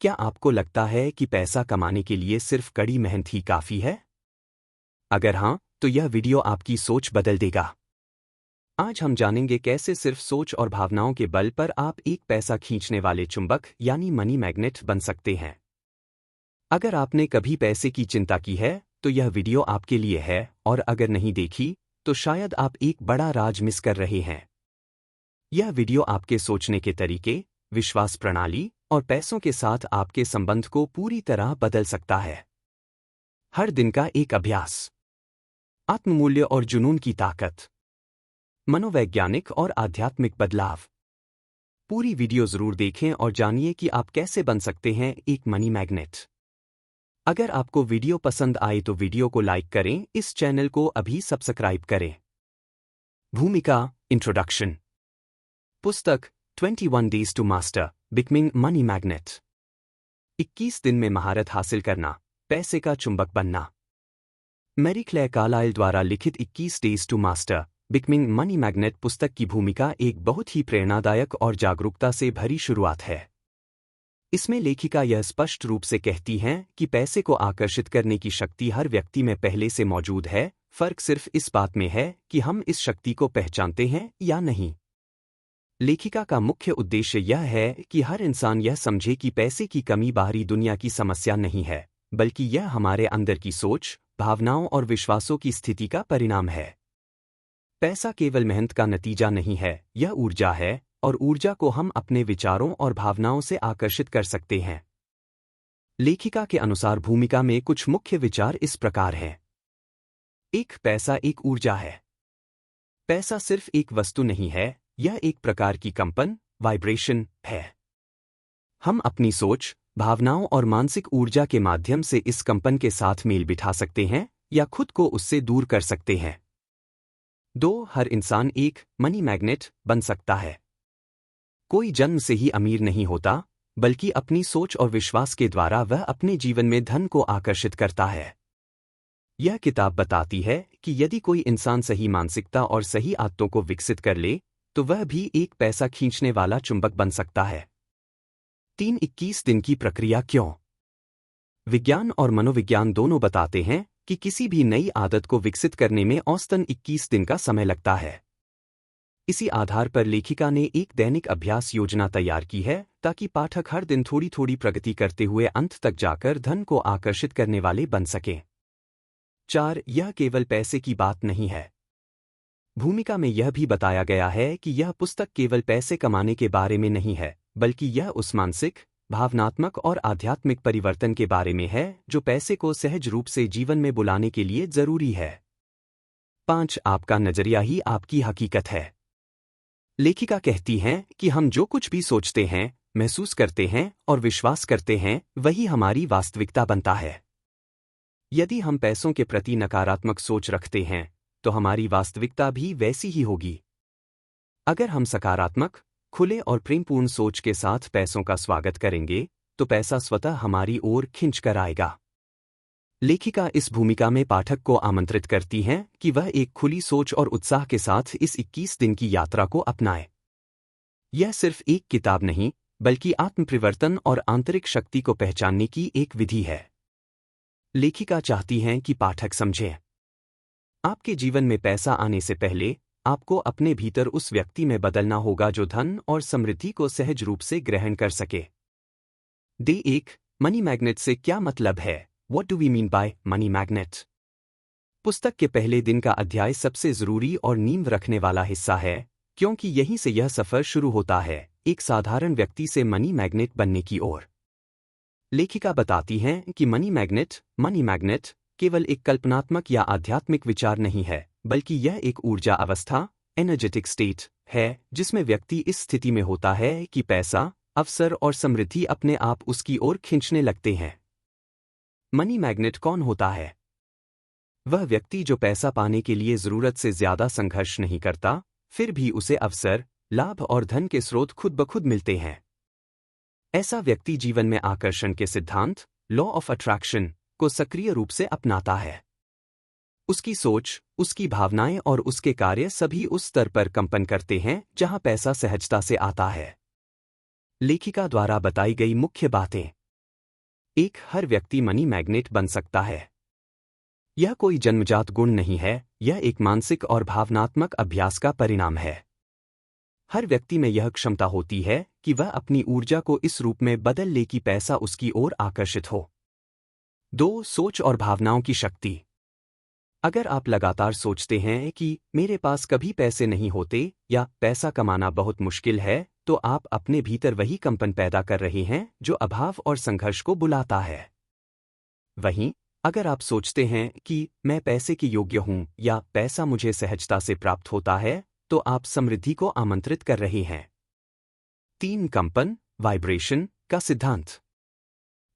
क्या आपको लगता है कि पैसा कमाने के लिए सिर्फ कड़ी मेहनत ही काफ़ी है? अगर हाँ, तो यह वीडियो आपकी सोच बदल देगा। आज हम जानेंगे कैसे सिर्फ सोच और भावनाओं के बल पर आप एक पैसा खींचने वाले चुंबक यानी मनी मैग्नेट बन सकते हैं। अगर आपने कभी पैसे की चिंता की है, तो यह वीडियो आपके लिए है, और अगर नहीं देखी, तो शायद आप एक बड़ा राज मिस कर रहे हैं। यह वीडियो आपके सोचने के तरीके, विश्वास प्रणाली और पैसों के साथ आपके संबंध को पूरी तरह बदल सकता है। हर दिन का एक अभ्यास, आत्ममूल्य और जुनून की ताकत, मनोवैज्ञानिक और आध्यात्मिक बदलाव। पूरी वीडियो जरूर देखें और जानिए कि आप कैसे बन सकते हैं एक मनी मैग्नेट। अगर आपको वीडियो पसंद आए तो वीडियो को लाइक करें, इस चैनल को अभी सब्सक्राइब करें। भूमिका, इंट्रोडक्शन। पुस्तक 21 Days to Master Becoming Money Magnet। 21 दिन में महारत हासिल करना, पैसे का चुंबक बनना। मैरी क्लेयर कार्लाइल द्वारा लिखित 21 Days to Master Becoming Money Magnet पुस्तक की भूमिका एक बहुत ही प्रेरणादायक और जागरूकता से भरी शुरुआत है। इसमें लेखिका यह स्पष्ट रूप से कहती हैं कि पैसे को आकर्षित करने की शक्ति हर व्यक्ति में पहले से मौजूद है, फर्क सिर्फ इस बात में है कि हम इस शक्ति को पहचानते हैं या नहीं। लेखिका का मुख्य उद्देश्य यह है कि हर इंसान यह समझे कि पैसे की कमी बाहरी दुनिया की समस्या नहीं है, बल्कि यह हमारे अंदर की सोच, भावनाओं और विश्वासों की स्थिति का परिणाम है। पैसा केवल मेहनत का नतीजा नहीं है, यह ऊर्जा है, और ऊर्जा को हम अपने विचारों और भावनाओं से आकर्षित कर सकते हैं। लेखिका के अनुसार भूमिका में कुछ मुख्य विचार इस प्रकार हैं। 1. पैसा एक ऊर्जा है। पैसा सिर्फ एक वस्तु नहीं है, यह एक प्रकार की कंपन, वाइब्रेशन है। हम अपनी सोच, भावनाओं और मानसिक ऊर्जा के माध्यम से इस कंपन के साथ मेल बिठा सकते हैं या खुद को उससे दूर कर सकते हैं। 2. हर इंसान एक मनी मैग्नेट बन सकता है। कोई जन्म से ही अमीर नहीं होता, बल्कि अपनी सोच और विश्वास के द्वारा वह अपने जीवन में धन को आकर्षित करता है। यह किताब बताती है कि यदि कोई इंसान सही मानसिकता और सही आदतों को विकसित कर ले, तो वह भी एक पैसा खींचने वाला चुंबक बन सकता है। 3. 21 दिन की प्रक्रिया क्यों? विज्ञान और मनोविज्ञान दोनों बताते हैं कि किसी भी नई आदत को विकसित करने में औसतन 21 दिन का समय लगता है। इसी आधार पर लेखिका ने एक दैनिक अभ्यास योजना तैयार की है, ताकि पाठक हर दिन थोड़ी थोड़ी प्रगति करते हुए अंत तक जाकर धन को आकर्षित करने वाले बन सकें। 4. यह केवल पैसे की बात नहीं है। भूमिका में यह भी बताया गया है कि यह पुस्तक केवल पैसे कमाने के बारे में नहीं है, बल्कि यह उस मानसिक, भावनात्मक और आध्यात्मिक परिवर्तन के बारे में है जो पैसे को सहज रूप से जीवन में बुलाने के लिए जरूरी है। 5. आपका नजरिया ही आपकी हकीकत है। लेखिका कहती हैं कि हम जो कुछ भी सोचते हैं, महसूस करते हैं और विश्वास करते हैं, वही हमारी वास्तविकता बनता है। यदि हम पैसों के प्रति नकारात्मक सोच रखते हैं, तो हमारी वास्तविकता भी वैसी ही होगी। अगर हम सकारात्मक, खुले और प्रेमपूर्ण सोच के साथ पैसों का स्वागत करेंगे, तो पैसा स्वतः हमारी ओर खिंच कर आएगा। लेखिका इस भूमिका में पाठक को आमंत्रित करती हैं कि वह एक खुली सोच और उत्साह के साथ इस 21 दिन की यात्रा को अपनाए। यह सिर्फ एक किताब नहीं, बल्कि आत्मपरिवर्तन और आंतरिक शक्ति को पहचानने की एक विधि है। लेखिका चाहती हैं कि पाठक समझें, आपके जीवन में पैसा आने से पहले आपको अपने भीतर उस व्यक्ति में बदलना होगा जो धन और समृद्धि को सहज रूप से ग्रहण कर सके। Day 1. मनी मैग्नेट से क्या मतलब है? What do we mean by money magnet? पुस्तक के पहले दिन का अध्याय सबसे जरूरी और नींव रखने वाला हिस्सा है, क्योंकि यहीं से यह सफर शुरू होता है, एक साधारण व्यक्ति से मनी मैग्नेट बनने की ओर। लेखिका बताती हैं कि मनी मैग्नेट केवल एक कल्पनात्मक या आध्यात्मिक विचार नहीं है, बल्कि यह एक ऊर्जा अवस्था, एनर्जेटिक स्टेट है, जिसमें व्यक्ति इस स्थिति में होता है कि पैसा, अवसर और समृद्धि अपने आप उसकी ओर खींचने लगते हैं। मनी मैग्नेट कौन होता है? वह व्यक्ति जो पैसा पाने के लिए जरूरत से ज्यादा संघर्ष नहीं करता, फिर भी उसे अवसर, लाभ और धन के स्रोत खुद ब खुद मिलते हैं। ऐसा व्यक्ति जीवन में आकर्षण के सिद्धांत, लॉ ऑफ अट्रैक्शन, को सक्रिय रूप से अपनाता है। उसकी सोच, उसकी भावनाएं और उसके कार्य सभी उस स्तर पर कंपन करते हैं जहां पैसा सहजता से आता है। लेखिका द्वारा बताई गई मुख्य बातें। हर व्यक्ति मनी मैग्नेट बन सकता है। यह कोई जन्मजात गुण नहीं है, यह एक मानसिक और भावनात्मक अभ्यास का परिणाम है। हर व्यक्ति में यह क्षमता होती है कि वह अपनी ऊर्जा को इस रूप में बदल ले कि पैसा उसकी ओर आकर्षित हो। 2. सोच और भावनाओं की शक्ति। अगर आप लगातार सोचते हैं कि मेरे पास कभी पैसे नहीं होते या पैसा कमाना बहुत मुश्किल है, तो आप अपने भीतर वही कंपन पैदा कर रहे हैं जो अभाव और संघर्ष को बुलाता है। वहीं अगर आप सोचते हैं कि मैं पैसे के योग्य हूं या पैसा मुझे सहजता से प्राप्त होता है, तो आप समृद्धि को आमंत्रित कर रहे हैं। 3. कंपन वाइब्रेशन का सिद्धांत।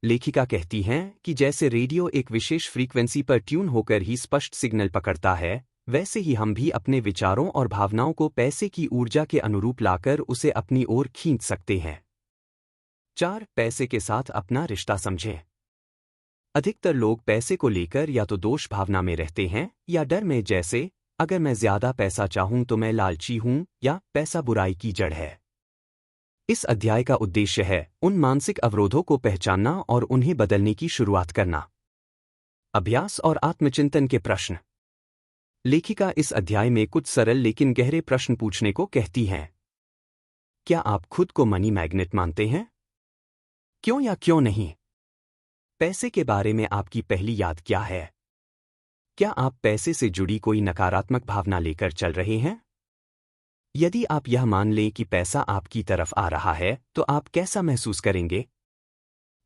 लेखिका कहती हैं कि जैसे रेडियो एक विशेष फ्रीक्वेंसी पर ट्यून होकर ही स्पष्ट सिग्नल पकड़ता है, वैसे ही हम भी अपने विचारों और भावनाओं को पैसे की ऊर्जा के अनुरूप लाकर उसे अपनी ओर खींच सकते हैं। 4. पैसे के साथ अपना रिश्ता समझें। अधिकतर लोग पैसे को लेकर या तो दोष भावना में रहते हैं या डर में, जैसे अगर मैं ज्यादा पैसा चाहूं तो मैं लालची हूं या पैसा बुराई की जड़ है। इस अध्याय का उद्देश्य है उन मानसिक अवरोधों को पहचानना और उन्हें बदलने की शुरुआत करना। अभ्यास और आत्मचिंतन के प्रश्न। लेखिका इस अध्याय में कुछ सरल लेकिन गहरे प्रश्न पूछने को कहती हैं। क्या आप खुद को मनी मैग्नेट मानते हैं? क्यों या क्यों नहीं? पैसे के बारे में आपकी पहली याद क्या है? क्या आप पैसे से जुड़ी कोई नकारात्मक भावना लेकर चल रहे हैं? यदि आप यह मान लें कि पैसा आपकी तरफ आ रहा है, तो आप कैसा महसूस करेंगे?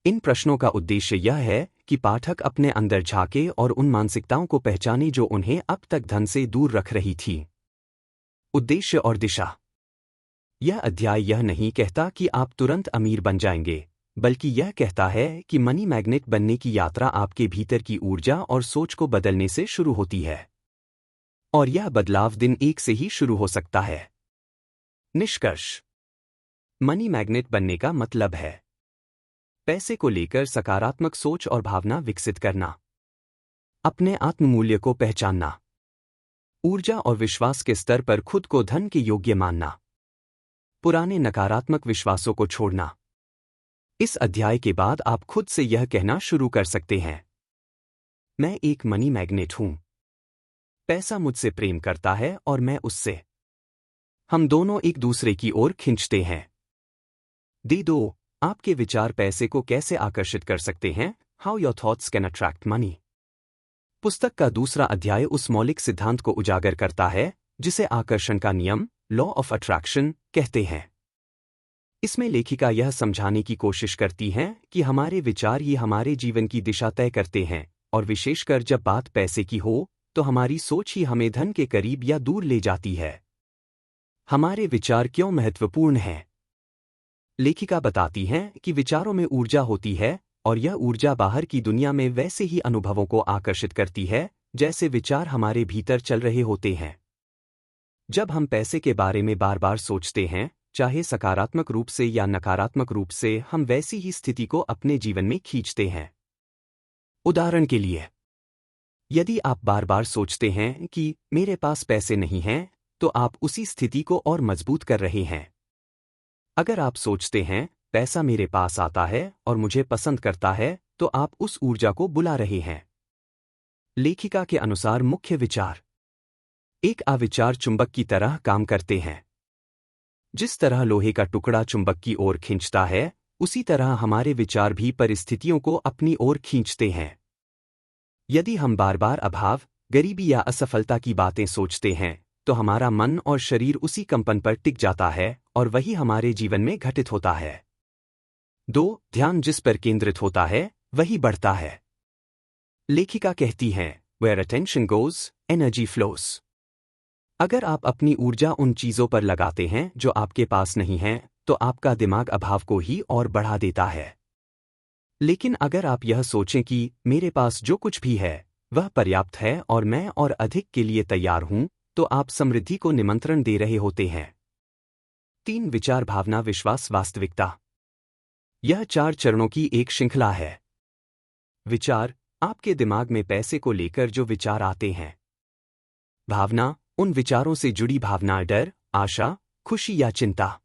इन प्रश्नों का उद्देश्य यह है कि पाठक अपने अंदर झांके और उन मानसिकताओं को पहचाने जो उन्हें अब तक धन से दूर रख रही थी। उद्देश्य और दिशा। यह अध्याय यह नहीं कहता कि आप तुरंत अमीर बन जाएंगे, बल्कि यह कहता है कि मनी मैग्नेट बनने की यात्रा आपके भीतर की ऊर्जा और सोच को बदलने से शुरू होती है। और यह बदलाव दिन एक से ही शुरू हो सकता है। निष्कर्ष। मनी मैग्नेट बनने का मतलब है पैसे को लेकर सकारात्मक सोच और भावना विकसित करना, अपने आत्ममूल्य को पहचानना, ऊर्जा और विश्वास के स्तर पर खुद को धन के योग्य मानना, पुराने नकारात्मक विश्वासों को छोड़ना। इस अध्याय के बाद आप खुद से यह कहना शुरू कर सकते हैं, मैं एक मनी मैग्नेट हूं। पैसा मुझसे प्रेम करता है और मैं उससे। हम दोनों एक दूसरे की ओर खींचते हैं। दे दो। आपके विचार पैसे को कैसे आकर्षित कर सकते हैं? How your thoughts can attract money. पुस्तक का दूसरा अध्याय उस मौलिक सिद्धांत को उजागर करता है जिसे आकर्षण का नियम, लॉ ऑफ अट्रैक्शन, कहते हैं। इसमें लेखिका यह समझाने की कोशिश करती हैं कि हमारे विचार ही हमारे जीवन की दिशा तय करते हैं, और विशेषकर जब बात पैसे की हो, तो हमारी सोच ही हमें धन के करीब या दूर ले जाती है। हमारे विचार क्यों महत्वपूर्ण हैं? लेखिका बताती हैं कि विचारों में ऊर्जा होती है, और यह ऊर्जा बाहर की दुनिया में वैसे ही अनुभवों को आकर्षित करती है जैसे विचार हमारे भीतर चल रहे होते हैं। जब हम पैसे के बारे में बार बार सोचते हैं, चाहे सकारात्मक रूप से या नकारात्मक रूप से, हम वैसी ही स्थिति को अपने जीवन में खींचते हैं। उदाहरण के लिए, यदि आप बार बार सोचते हैं कि मेरे पास पैसे नहीं हैं, तो आप उसी स्थिति को और मजबूत कर रहे हैं। अगर आप सोचते हैं पैसा मेरे पास आता है और मुझे पसंद करता है, तो आप उस ऊर्जा को बुला रहे हैं। लेखिका के अनुसार मुख्य विचार एक अविचार चुंबक की तरह काम करते हैं। जिस तरह लोहे का टुकड़ा चुंबक की ओर खींचता है, उसी तरह हमारे विचार भी परिस्थितियों को अपनी ओर खींचते हैं। यदि हम बार बार अभाव, गरीबी या असफलता की बातें सोचते हैं, तो हमारा मन और शरीर उसी कंपन पर टिक जाता है और वही हमारे जीवन में घटित होता है। 2. ध्यान जिस पर केंद्रित होता है, वही बढ़ता है। लेखिका कहती हैं, Where attention goes, energy flows। अगर आप अपनी ऊर्जा उन चीजों पर लगाते हैं जो आपके पास नहीं हैं, तो आपका दिमाग अभाव को ही और बढ़ा देता है। लेकिन अगर आप यह सोचें कि मेरे पास जो कुछ भी है वह पर्याप्त है और मैं और अधिक के लिए तैयार हूं, तो आप समृद्धि को निमंत्रण दे रहे होते हैं। 3. विचार, भावना, विश्वास, वास्तविकता। यह 4 चरणों की एक श्रृंखला है। विचार, आपके दिमाग में पैसे को लेकर जो विचार आते हैं। भावना, उन विचारों से जुड़ी भावना, डर, आशा, खुशी या चिंता।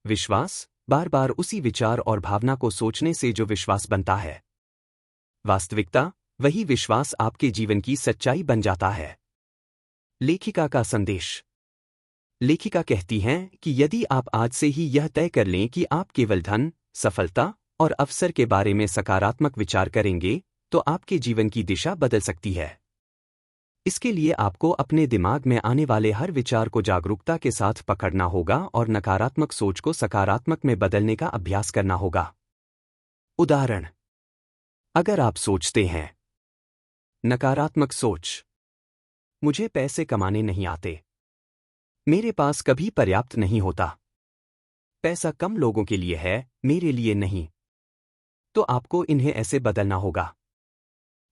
विश्वास, बार बार उसी विचार और भावना को सोचने से जो विश्वास बनता है, वास्तविकता, वही विश्वास आपके जीवन की सच्चाई बन जाता है। लेखिका का संदेश। लेखिका कहती हैं कि यदि आप आज से ही यह तय कर लें कि आप केवल धन, सफलता और अवसर के बारे में सकारात्मक विचार करेंगे, तो आपके जीवन की दिशा बदल सकती है। इसके लिए आपको अपने दिमाग में आने वाले हर विचार को जागरूकता के साथ पकड़ना होगा और नकारात्मक सोच को सकारात्मक में बदलने का अभ्यास करना होगा। उदाहरण: अगर आप सोचते हैं, नकारात्मक सोच, मुझे पैसे कमाने नहीं आते, मेरे पास कभी पर्याप्त नहीं होता, पैसा कम लोगों के लिए है, मेरे लिए नहीं, तो आपको इन्हें ऐसे बदलना होगा।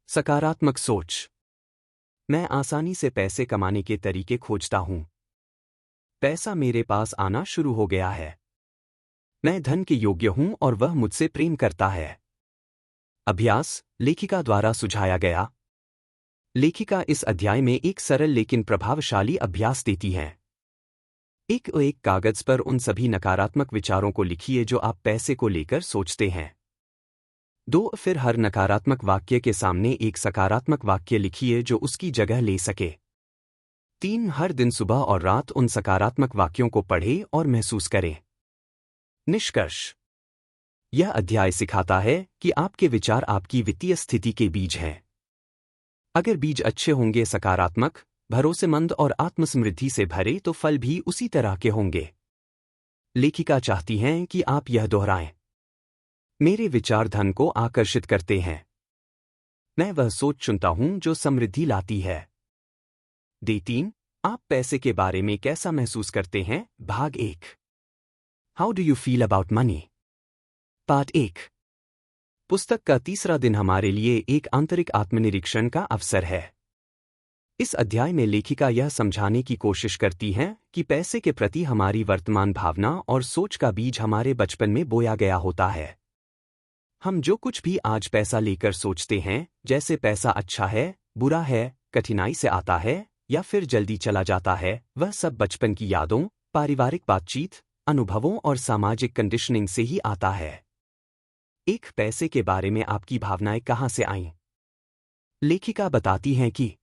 सकारात्मक सोच: मैं आसानी से पैसे कमाने के तरीके खोजता हूं, पैसा मेरे पास आना शुरू हो गया है, मैं धन के योग्य हूं और वह मुझसे प्रेम करता है। अभ्यास लेखिका द्वारा सुझाया गया। लेखिका इस अध्याय में एक सरल लेकिन प्रभावशाली अभ्यास देती हैं। एक कागज पर उन सभी नकारात्मक विचारों को लिखिए जो आप पैसे को लेकर सोचते हैं। 2 फिर हर नकारात्मक वाक्य के सामने एक सकारात्मक वाक्य लिखिए जो उसकी जगह ले सके। 3 हर दिन सुबह और रात उन सकारात्मक वाक्यों को पढ़ें और महसूस करें। निष्कर्ष: यह अध्याय सिखाता है कि आपके विचार आपकी वित्तीय स्थिति के बीज हैं। अगर बीज अच्छे होंगे, सकारात्मक, भरोसेमंद और आत्मसमृद्धि से भरे, तो फल भी उसी तरह के होंगे। लेखिका चाहती हैं कि आप यह दोहराएं। मेरे विचार धन को आकर्षित करते हैं, मैं वह सोच चुनता हूं जो समृद्धि लाती है। डे 3 आप पैसे के बारे में कैसा महसूस करते हैं? भाग 1। How do you feel about money? Part 1। पुस्तक का तीसरा दिन हमारे लिए एक आंतरिक आत्मनिरीक्षण का अवसर है। इस अध्याय में लेखिका यह समझाने की कोशिश करती हैं कि पैसे के प्रति हमारी वर्तमान भावना और सोच का बीज हमारे बचपन में बोया गया होता है। हम जो कुछ भी आज पैसा लेकर सोचते हैं, जैसे पैसा अच्छा है, बुरा है, कठिनाई से आता है या फिर जल्दी चला जाता है, वह सब बचपन की यादों, पारिवारिक बातचीत, अनुभवों और सामाजिक कंडीशनिंग से ही आता है। एक पैसे के बारे में आपकी भावनाएं कहां से आईं? लेखिका बताती हैं कि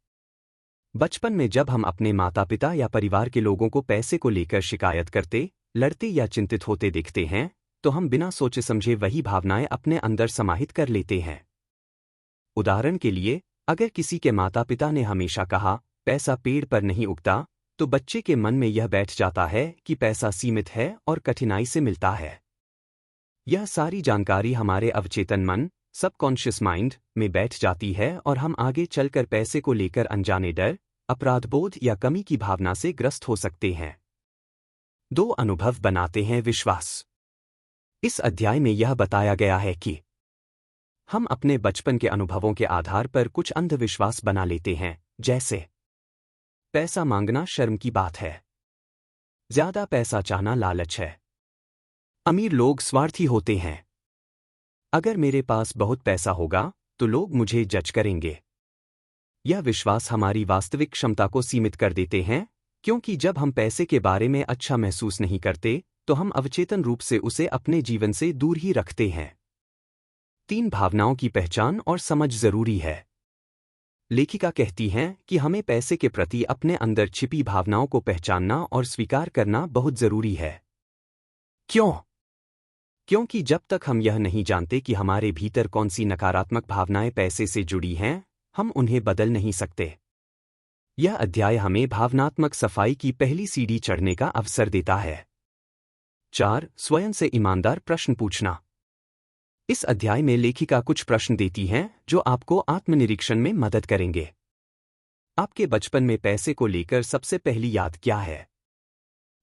बचपन में जब हम अपने माता-पिता या परिवार के लोगों को पैसे को लेकर शिकायत करते, लड़ते या चिंतित होते देखते हैं, तो हम बिना सोचे समझे वही भावनाएं अपने अंदर समाहित कर लेते हैं। उदाहरण के लिए, अगर किसी के माता-पिता ने हमेशा कहा, पैसा पेड़ पर नहीं उगता, तो बच्चे के मन में यह बैठ जाता है कि पैसा सीमित है और कठिनाई से मिलता है। यह सारी जानकारी हमारे अवचेतन मन, सबकॉन्शियस माइंड, में बैठ जाती है और हम आगे चलकर पैसे को लेकर अनजाने डर, अपराधबोध या कमी की भावना से ग्रस्त हो सकते हैं। 2 अनुभव बनाते हैं विश्वास। इस अध्याय में यह बताया गया है कि हम अपने बचपन के अनुभवों के आधार पर कुछ अंधविश्वास बना लेते हैं, जैसे पैसा मांगना शर्म की बात है, ज्यादा पैसा चाहना लालच है, अमीर लोग स्वार्थी होते हैं, अगर मेरे पास बहुत पैसा होगा तो लोग मुझे जज करेंगे। यह विश्वास हमारी वास्तविक क्षमता को सीमित कर देते हैं, क्योंकि जब हम पैसे के बारे में अच्छा महसूस नहीं करते, तो हम अवचेतन रूप से उसे अपने जीवन से दूर ही रखते हैं। 3 भावनाओं की पहचान और समझ जरूरी है। लेखिका कहती हैं कि हमें पैसे के प्रति अपने अंदर छिपी भावनाओं को पहचानना और स्वीकार करना बहुत जरूरी है। क्यों? क्योंकि जब तक हम यह नहीं जानते कि हमारे भीतर कौन सी नकारात्मक भावनाएं पैसे से जुड़ी हैं, हम उन्हें बदल नहीं सकते। यह अध्याय हमें भावनात्मक सफाई की पहली सीढ़ी चढ़ने का अवसर देता है। 4 स्वयं से ईमानदार प्रश्न पूछना। इस अध्याय में लेखिका कुछ प्रश्न देती हैं जो आपको आत्मनिरीक्षण में मदद करेंगे। आपके बचपन में पैसे को लेकर सबसे पहली याद क्या है?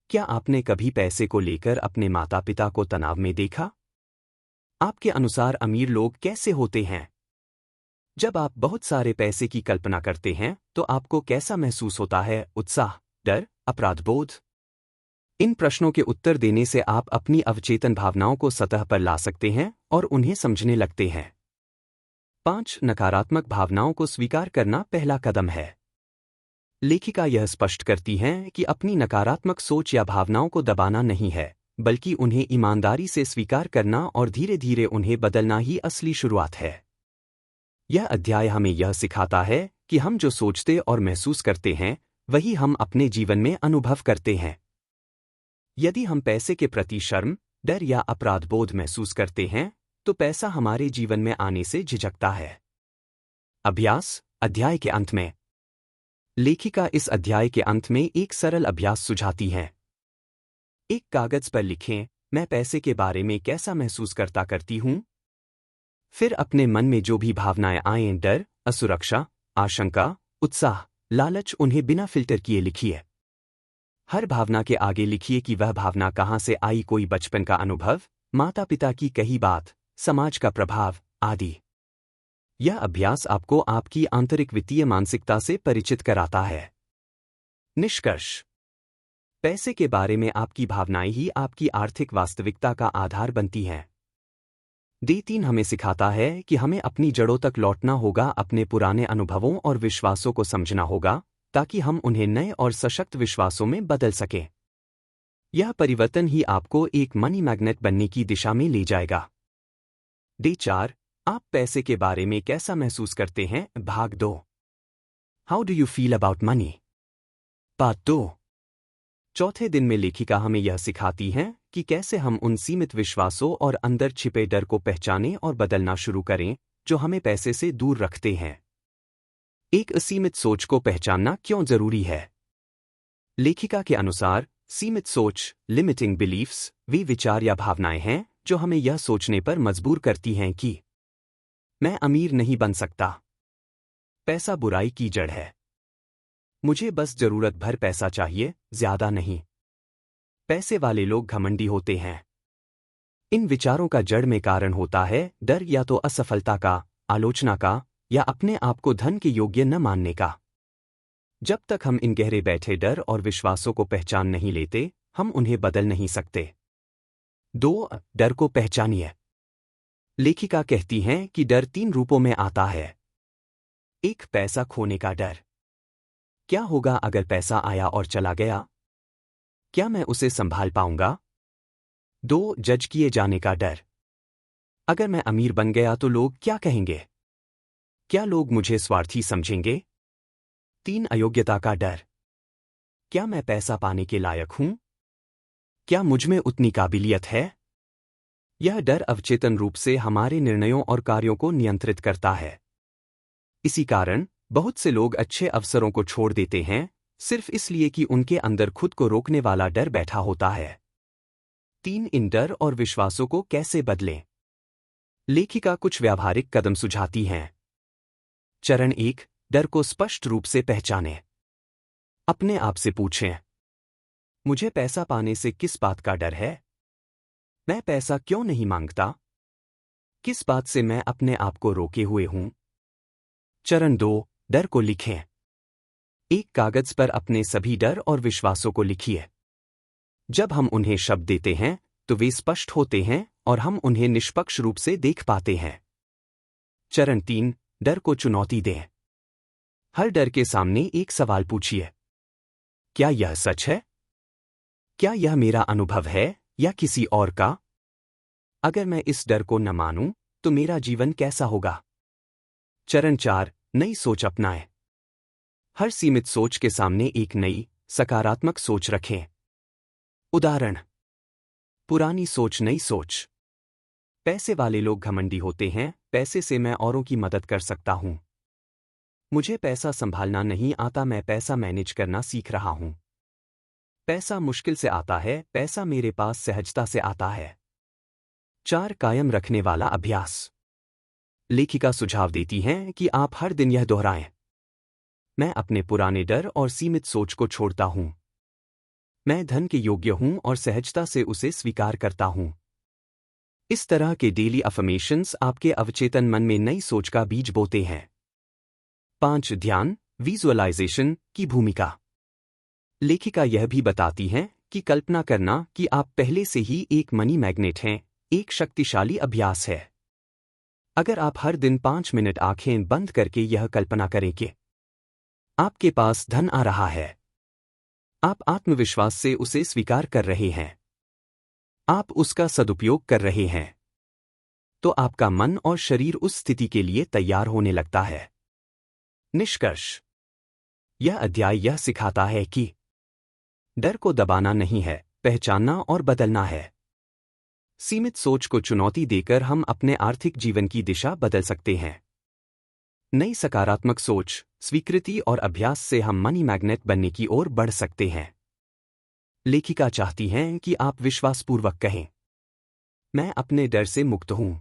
क्या आपने कभी पैसे को लेकर अपने माता-पिता को तनाव में देखा? आपके अनुसार अमीर लोग कैसे होते हैं? जब आप बहुत सारे पैसे की कल्पना करते हैं, तो आपको कैसा महसूस होता है? उत्साह, डर, अपराधबोध? इन प्रश्नों के उत्तर देने से आप अपनी अवचेतन भावनाओं को सतह पर ला सकते हैं और उन्हें समझने लगते हैं। 5 नकारात्मक भावनाओं को स्वीकार करना पहला कदम है। लेखिका यह स्पष्ट करती हैं कि अपनी नकारात्मक सोच या भावनाओं को दबाना नहीं है, बल्कि उन्हें ईमानदारी से स्वीकार करना और धीरे धीरे उन्हें बदलना ही असली शुरुआत है। यह अध्याय हमें यह सिखाता है कि हम जो सोचते और महसूस करते हैं, वही हम अपने जीवन में अनुभव करते हैं। यदि हम पैसे के प्रति शर्म, डर या अपराध बोध महसूस करते हैं, तो पैसा हमारे जीवन में आने से झिझकता है। अभ्यास। अध्याय के अंत में लेखिका इस अध्याय के अंत में एक सरल अभ्यास सुझाती है। एक कागज पर लिखें, मैं पैसे के बारे में कैसा महसूस करती हूं। फिर अपने मन में जो भी भावनाएं आएं, डर, असुरक्षा, आशंका, उत्साह, लालच, उन्हें बिना फिल्टर किए लिखिए। हर भावना के आगे लिखिए कि वह भावना कहां से आई, कोई बचपन का अनुभव, माता पिता की कही बात, समाज का प्रभाव आदि। यह अभ्यास आपको आपकी आंतरिक वित्तीय मानसिकता से परिचित कराता है। निष्कर्ष। पैसे के बारे में आपकी भावनाएं ही आपकी आर्थिक वास्तविकता का आधार बनती हैं। डे 3 हमें सिखाता है कि हमें अपनी जड़ों तक लौटना होगा, अपने पुराने अनुभवों और विश्वासों को समझना होगा, ताकि हम उन्हें नए और सशक्त विश्वासों में बदल सकें। यह परिवर्तन ही आपको एक मनी मैग्नेट बनने की दिशा में ले जाएगा। डे 4, आप पैसे के बारे में कैसा महसूस करते हैं, भाग 2। How do you feel about money, part 2। चौथे दिन में लेखिका हमें यह सिखाती है कि कैसे हम उन सीमित विश्वासों और अंदर छिपे डर को पहचानें और बदलना शुरू करें, जो हमें पैसे से दूर रखते हैं। एक असीमित सोच को पहचानना क्यों जरूरी है। लेखिका के अनुसार सीमित सोच, लिमिटिंग बिलीफ्स, वे विचार या भावनाएं हैं जो हमें यह सोचने पर मजबूर करती हैं कि मैं अमीर नहीं बन सकता, पैसा बुराई की जड़ है, मुझे बस जरूरत भर पैसा चाहिए, ज्यादा नहीं, पैसे वाले लोग घमंडी होते हैं। इन विचारों का जड़ में कारण होता है डर, या तो असफलता का, आलोचना का, या अपने आप को धन के योग्य न मानने का। जब तक हम इन गहरे बैठे डर और विश्वासों को पहचान नहीं लेते, हम उन्हें बदल नहीं सकते। 2, डर को पहचानिए। लेखिका कहती हैं कि डर 3 रूपों में आता है। 1, पैसा खोने का डर। क्या होगा अगर पैसा आया और चला गया? क्या मैं उसे संभाल पाऊंगा? 2, जज किए जाने का डर। अगर मैं अमीर बन गया तो लोग क्या कहेंगे? क्या लोग मुझे स्वार्थी समझेंगे? 3, अयोग्यता का डर। क्या मैं पैसा पाने के लायक हूं? क्या मुझमें उतनी काबिलियत है? यह डर अवचेतन रूप से हमारे निर्णयों और कार्यों को नियंत्रित करता है। इसी कारण बहुत से लोग अच्छे अवसरों को छोड़ देते हैं, सिर्फ इसलिए कि उनके अंदर खुद को रोकने वाला डर बैठा होता है। 3, इन डर और विश्वासों को कैसे बदलें? लेखिका कुछ व्यावहारिक कदम सुझाती हैं। चरण 1, डर को स्पष्ट रूप से पहचानें। अपने आप से पूछें, मुझे पैसा पाने से किस बात का डर है? मैं पैसा क्यों नहीं मांगता? किस बात से मैं अपने आप को रोके हुए हूं? चरण 2, डर को लिखें। एक कागज पर अपने सभी डर और विश्वासों को लिखिए। जब हम उन्हें शब्द देते हैं, तो वे स्पष्ट होते हैं और हम उन्हें निष्पक्ष रूप से देख पाते हैं। चरण 3, डर को चुनौती दें। हर डर के सामने एक सवाल पूछिए, क्या यह सच है? क्या यह मेरा अनुभव है या किसी और का? अगर मैं इस डर को न मानूं, तो मेरा जीवन कैसा होगा? चरण 4, नई सोच अपनाएं। हर सीमित सोच के सामने एक नई, सकारात्मक सोच रखें। उदाहरण, पुरानी सोच, नई सोच। पैसे वाले लोग घमंडी होते हैं, पैसे से मैं औरों की मदद कर सकता हूं। मुझे पैसा संभालना नहीं आता, मैं पैसा मैनेज करना सीख रहा हूं। पैसा मुश्किल से आता है, पैसा मेरे पास सहजता से आता है। 4, कायम रखने वाला अभ्यास। लेखिका सुझाव देती हैं कि आप हर दिन यह दोहराएं, मैं अपने पुराने डर और सीमित सोच को छोड़ता हूं। मैं धन के योग्य हूं और सहजता से उसे स्वीकार करता हूं। इस तरह के डेली अफर्मेशंस आपके अवचेतन मन में नई सोच का बीज बोते हैं। 5, ध्यान, विजुअलाइजेशन की भूमिका। लेखिका यह भी बताती हैं कि कल्पना करना कि आप पहले से ही एक मनी मैग्नेट हैं, एक शक्तिशाली अभ्यास है। अगर आप हर दिन 5 मिनट आंखें बंद करके यह कल्पना करें कि आपके पास धन आ रहा है, आप आत्मविश्वास से उसे स्वीकार कर रहे हैं। आप उसका सदुपयोग कर रहे हैं तो आपका मन और शरीर उस स्थिति के लिए तैयार होने लगता है। निष्कर्ष, यह अध्याय यह सिखाता है कि डर को दबाना नहीं है, पहचानना और बदलना है। सीमित सोच को चुनौती देकर हम अपने आर्थिक जीवन की दिशा बदल सकते हैं। नई सकारात्मक सोच, स्वीकृति और अभ्यास से हम मनी मैग्नेट बनने की ओर बढ़ सकते हैं। लेखिका चाहती हैं कि आप विश्वासपूर्वक कहें, मैं अपने डर से मुक्त हूं।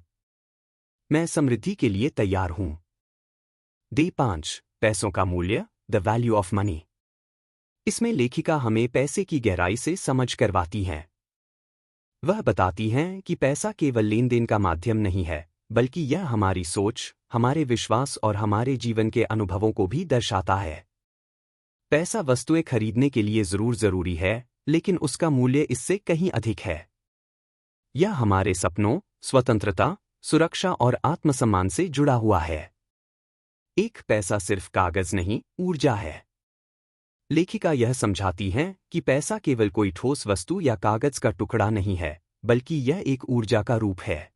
मैं समृद्धि के लिए तैयार हूं। डे 5, पैसों का मूल्य, द वैल्यू ऑफ मनी। इसमें लेखिका हमें पैसे की गहराई से समझ करवाती हैं। वह बताती हैं कि पैसा केवल लेन देन का माध्यम नहीं है, बल्कि यह हमारी सोच, हमारे विश्वास और हमारे जीवन के अनुभवों को भी दर्शाता है। पैसा वस्तुएं खरीदने के लिए जरूरी है, लेकिन उसका मूल्य इससे कहीं अधिक है। यह हमारे सपनों, स्वतंत्रता, सुरक्षा और आत्मसम्मान से जुड़ा हुआ है। एक पैसा सिर्फ कागज नहीं, ऊर्जा है। लेखिका यह समझाती हैं कि पैसा केवल कोई ठोस वस्तु या कागज का टुकड़ा नहीं है, बल्कि यह एक ऊर्जा का रूप है।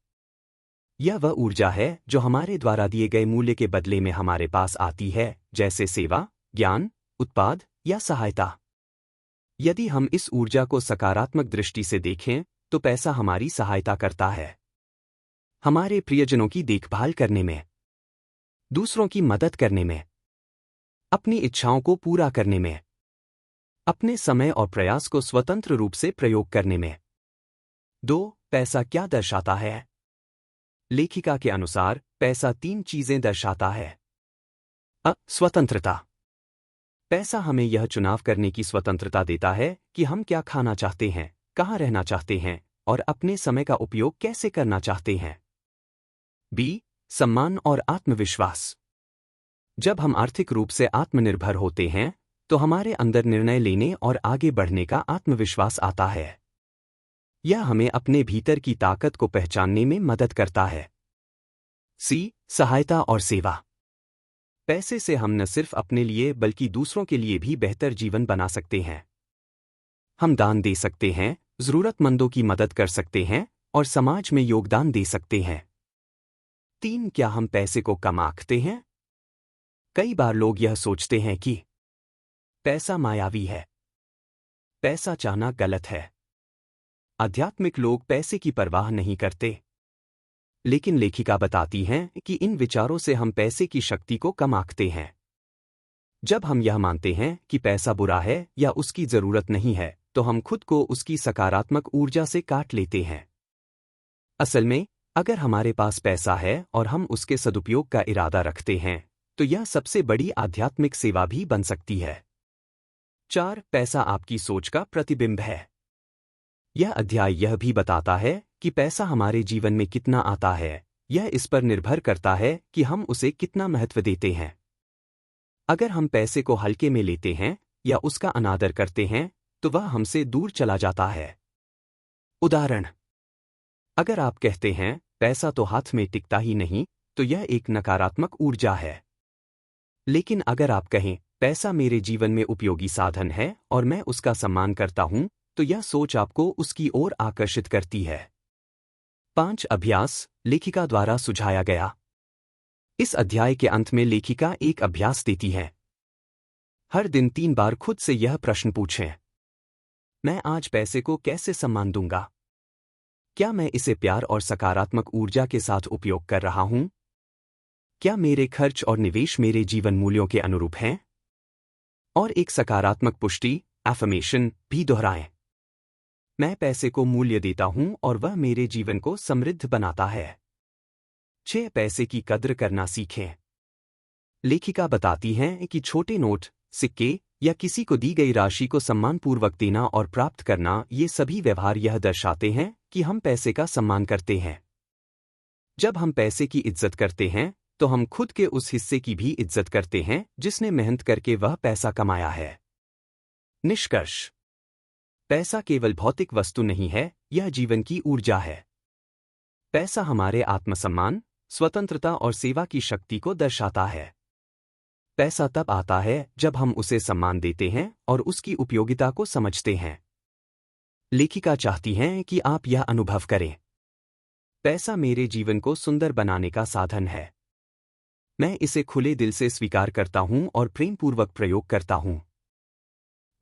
यह वह ऊर्जा है जो हमारे द्वारा दिए गए मूल्य के बदले में हमारे पास आती है, जैसे सेवा, ज्ञान, उत्पाद या सहायता। यदि हम इस ऊर्जा को सकारात्मक दृष्टि से देखें, तो पैसा हमारी सहायता करता है। हमारे प्रियजनों की देखभाल करने में, दूसरों की मदद करने में, अपनी इच्छाओं को पूरा करने में, अपने समय और प्रयास को स्वतंत्र रूप से प्रयोग करने में। 2. पैसा क्या दर्शाता है? लेखिका के अनुसार पैसा 3 चीजें दर्शाता है। स्वतंत्रता। पैसा हमें यह चुनाव करने की स्वतंत्रता देता है कि हम क्या खाना चाहते हैं, कहाँ रहना चाहते हैं और अपने समय का उपयोग कैसे करना चाहते हैं। B. सम्मान और आत्मविश्वास। जब हम आर्थिक रूप से आत्मनिर्भर होते हैं, तो हमारे अंदर निर्णय लेने और आगे बढ़ने का आत्मविश्वास आता है। यह हमें अपने भीतर की ताकत को पहचानने में मदद करता है। C. सहायता और सेवा। पैसे से हम न सिर्फ अपने लिए बल्कि दूसरों के लिए भी बेहतर जीवन बना सकते हैं। हम दान दे सकते हैं, जरूरतमंदों की मदद कर सकते हैं और समाज में योगदान दे सकते हैं। 3. क्या हम पैसे को कम आंकते हैं? कई बार लोग यह सोचते हैं कि पैसा मायावी है, पैसा चाहना गलत है। आध्यात्मिक लोग पैसे की परवाह नहीं करते। लेकिन लेखिका बताती हैं कि इन विचारों से हम पैसे की शक्ति को कम आंकते हैं। जब हम यह मानते हैं कि पैसा बुरा है या उसकी जरूरत नहीं है, तो हम खुद को उसकी सकारात्मक ऊर्जा से काट लेते हैं। असल में, अगर हमारे पास पैसा है और हम उसके सदुपयोग का इरादा रखते हैं, तो यह सबसे बड़ी आध्यात्मिक सेवा भी बन सकती है। 4. पैसा आपकी सोच का प्रतिबिंब है। यह अध्याय यह भी बताता है कि पैसा हमारे जीवन में कितना आता है, यह इस पर निर्भर करता है कि हम उसे कितना महत्व देते हैं। अगर हम पैसे को हल्के में लेते हैं या उसका अनादर करते हैं, तो वह हमसे दूर चला जाता है। उदाहरण: अगर आप कहते हैं, पैसा तो हाथ में टिकता ही नहीं, तो यह एक नकारात्मक ऊर्जा है। लेकिन अगर आप कहें, पैसा मेरे जीवन में उपयोगी साधन है और मैं उसका सम्मान करता हूं, तो यह सोच आपको उसकी ओर आकर्षित करती है। 5. अभ्यास, लेखिका द्वारा सुझाया गया। इस अध्याय के अंत में लेखिका एक अभ्यास देती है। हर दिन 3 बार खुद से यह प्रश्न पूछें: मैं आज पैसे को कैसे सम्मान दूंगा? क्या मैं इसे प्यार और सकारात्मक ऊर्जा के साथ उपयोग कर रहा हूं? क्या मेरे खर्च और निवेश मेरे जीवन मूल्यों के अनुरूप हैं? और एक सकारात्मक पुष्टि, एफर्मेशन, भी दोहराएं: मैं पैसे को मूल्य देता हूं और वह मेरे जीवन को समृद्ध बनाता है। 6. पैसे की कद्र करना सीखें। लेखिका बताती हैं कि छोटे नोट, सिक्के या किसी को दी गई राशि को सम्मानपूर्वक देना और प्राप्त करना, ये सभी व्यवहार यह दर्शाते हैं कि हम पैसे का सम्मान करते हैं। जब हम पैसे की इज्जत करते हैं, तो हम खुद के उस हिस्से की भी इज्जत करते हैं जिसने मेहनत करके वह पैसा कमाया है। निष्कर्ष: पैसा केवल भौतिक वस्तु नहीं है, यह जीवन की ऊर्जा है। पैसा हमारे आत्मसम्मान, स्वतंत्रता और सेवा की शक्ति को दर्शाता है। पैसा तब आता है जब हम उसे सम्मान देते हैं और उसकी उपयोगिता को समझते हैं। लेखिका चाहती हैं कि आप यह अनुभव करें। पैसा मेरे जीवन को सुंदर बनाने का साधन है। मैं इसे खुले दिल से स्वीकार करता हूं और प्रेमपूर्वक प्रयोग करता हूं।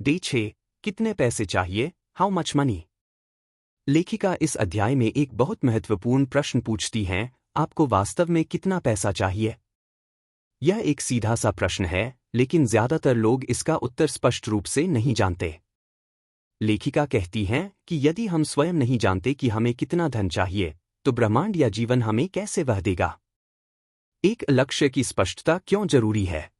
डे 6, कितने पैसे चाहिए? How much money? लेखिका इस अध्याय में एक बहुत महत्वपूर्ण प्रश्न पूछती हैं, आपको वास्तव में कितना पैसा चाहिए? यह एक सीधा सा प्रश्न है, लेकिन ज्यादातर लोग इसका उत्तर स्पष्ट रूप से नहीं जानते। लेखिका कहती हैं कि यदि हम स्वयं नहीं जानते कि हमें कितना धन चाहिए, तो ब्रह्मांड या जीवन हमें कैसे वह देगा? एक लक्ष्य की स्पष्टता क्यों जरूरी है?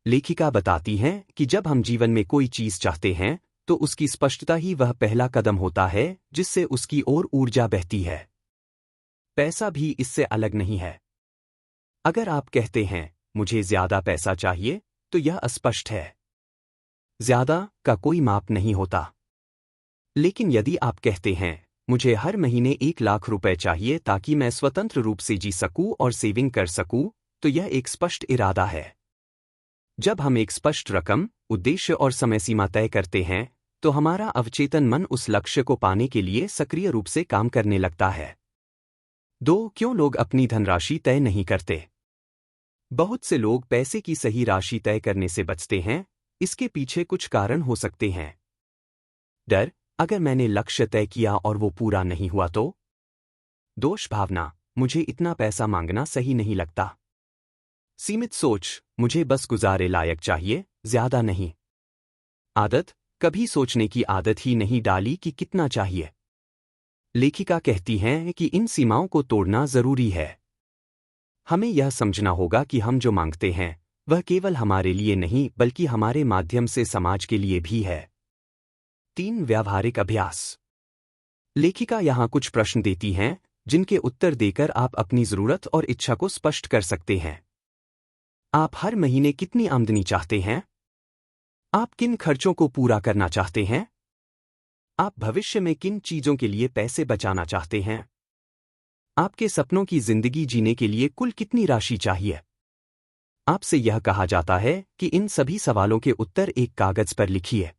लेखिका बताती हैं कि जब हम जीवन में कोई चीज चाहते हैं, तो उसकी स्पष्टता ही वह पहला कदम होता है जिससे उसकी ओर ऊर्जा बहती है। पैसा भी इससे अलग नहीं है। अगर आप कहते हैं, मुझे ज्यादा पैसा चाहिए, तो यह अस्पष्ट है। ज्यादा का कोई माप नहीं होता। लेकिन यदि आप कहते हैं, मुझे हर महीने 1 लाख रुपए चाहिए ताकि मैं स्वतंत्र रूप से जी सकूं और सेविंग कर सकूं, तो यह एक स्पष्ट इरादा है। जब हम एक स्पष्ट रकम, उद्देश्य और समय सीमा तय करते हैं, तो हमारा अवचेतन मन उस लक्ष्य को पाने के लिए सक्रिय रूप से काम करने लगता है। 2. क्यों लोग अपनी धनराशि तय नहीं करते? बहुत से लोग पैसे की सही राशि तय करने से बचते हैं। इसके पीछे कुछ कारण हो सकते हैं। डर, अगर मैंने लक्ष्य तय किया और वो पूरा नहीं हुआ तो? दोष भावना, मुझे इतना पैसा मांगना सही नहीं लगता। सीमित सोच, मुझे बस गुजारे लायक चाहिए, ज्यादा नहीं। आदत, कभी सोचने की आदत ही नहीं डाली कि कितना चाहिए। लेखिका कहती हैं कि इन सीमाओं को तोड़ना जरूरी है। हमें यह समझना होगा कि हम जो मांगते हैं, वह केवल हमारे लिए नहीं बल्कि हमारे माध्यम से समाज के लिए भी है। 3. व्यावहारिक अभ्यास। लेखिका यहां कुछ प्रश्न देती हैं, जिनके उत्तर देकर आप अपनी जरूरत और इच्छा को स्पष्ट कर सकते हैं। आप हर महीने कितनी आमदनी चाहते हैं? आप किन खर्चों को पूरा करना चाहते हैं? आप भविष्य में किन चीजों के लिए पैसे बचाना चाहते हैं? आपके सपनों की जिंदगी जीने के लिए कुल कितनी राशि चाहिए? आपसे यह कहा जाता है कि इन सभी सवालों के उत्तर एक कागज पर लिखिए।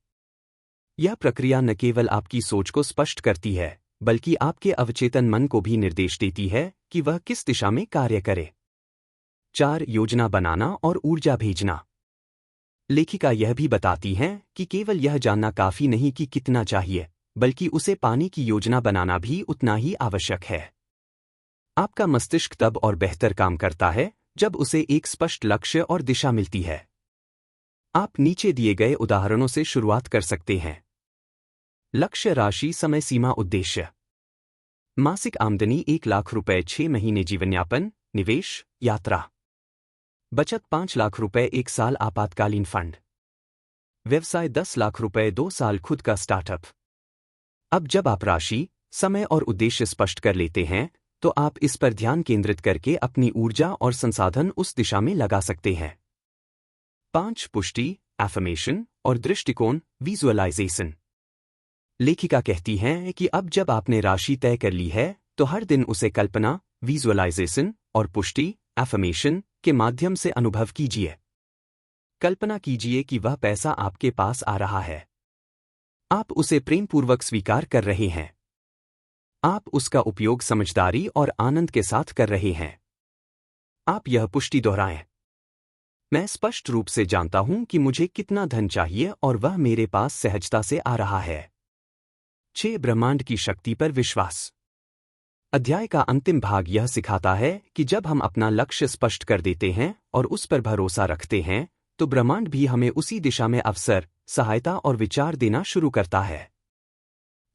यह प्रक्रिया न केवल आपकी सोच को स्पष्ट करती है, बल्कि आपके अवचेतन मन को भी निर्देश देती है कि वह किस दिशा में कार्य करे। 4. योजना बनाना और ऊर्जा भेजना। लेखिका यह भी बताती हैं कि केवल यह जानना काफी नहीं कि कितना चाहिए, बल्कि उसे पाने की योजना बनाना भी उतना ही आवश्यक है। आपका मस्तिष्क तब और बेहतर काम करता है जब उसे एक स्पष्ट लक्ष्य और दिशा मिलती है। आप नीचे दिए गए उदाहरणों से शुरुआत कर सकते हैं। लक्ष्य राशि, समय सीमा, उद्देश्य। मासिक आमदनी 1 लाख रुपए, 6 महीने जीवनयापन, निवेश, यात्रा। बचत 5 लाख रुपए, 1 साल आपातकालीन फंड। व्यवसाय 10 लाख रुपए, 2 साल खुद का स्टार्टअप। अब जब आप राशि, समय और उद्देश्य स्पष्ट कर लेते हैं, तो आप इस पर ध्यान केंद्रित करके अपनी ऊर्जा और संसाधन उस दिशा में लगा सकते हैं। 5. पुष्टि, एफर्मेशन और दृष्टिकोण, विजुअलाइजेशन। लेखिका कहती हैं कि अब जब आपने राशि तय कर ली है, तो हर दिन उसे कल्पना, विजुअलाइजेशन और पुष्टि, एफर्मेशन के माध्यम से अनुभव कीजिए। कल्पना कीजिए कि वह पैसा आपके पास आ रहा है। आप उसे प्रेमपूर्वक स्वीकार कर रहे हैं। आप उसका उपयोग समझदारी और आनंद के साथ कर रहे हैं। आप यह पुष्टि दोहराएं। मैं स्पष्ट रूप से जानता हूं कि मुझे कितना धन चाहिए और वह मेरे पास सहजता से आ रहा है। 6. ब्रह्मांड की शक्ति पर विश्वास। अध्याय का अंतिम भाग यह सिखाता है कि जब हम अपना लक्ष्य स्पष्ट कर देते हैं और उस पर भरोसा रखते हैं, तो ब्रह्मांड भी हमें उसी दिशा में अवसर, सहायता और विचार देना शुरू करता है।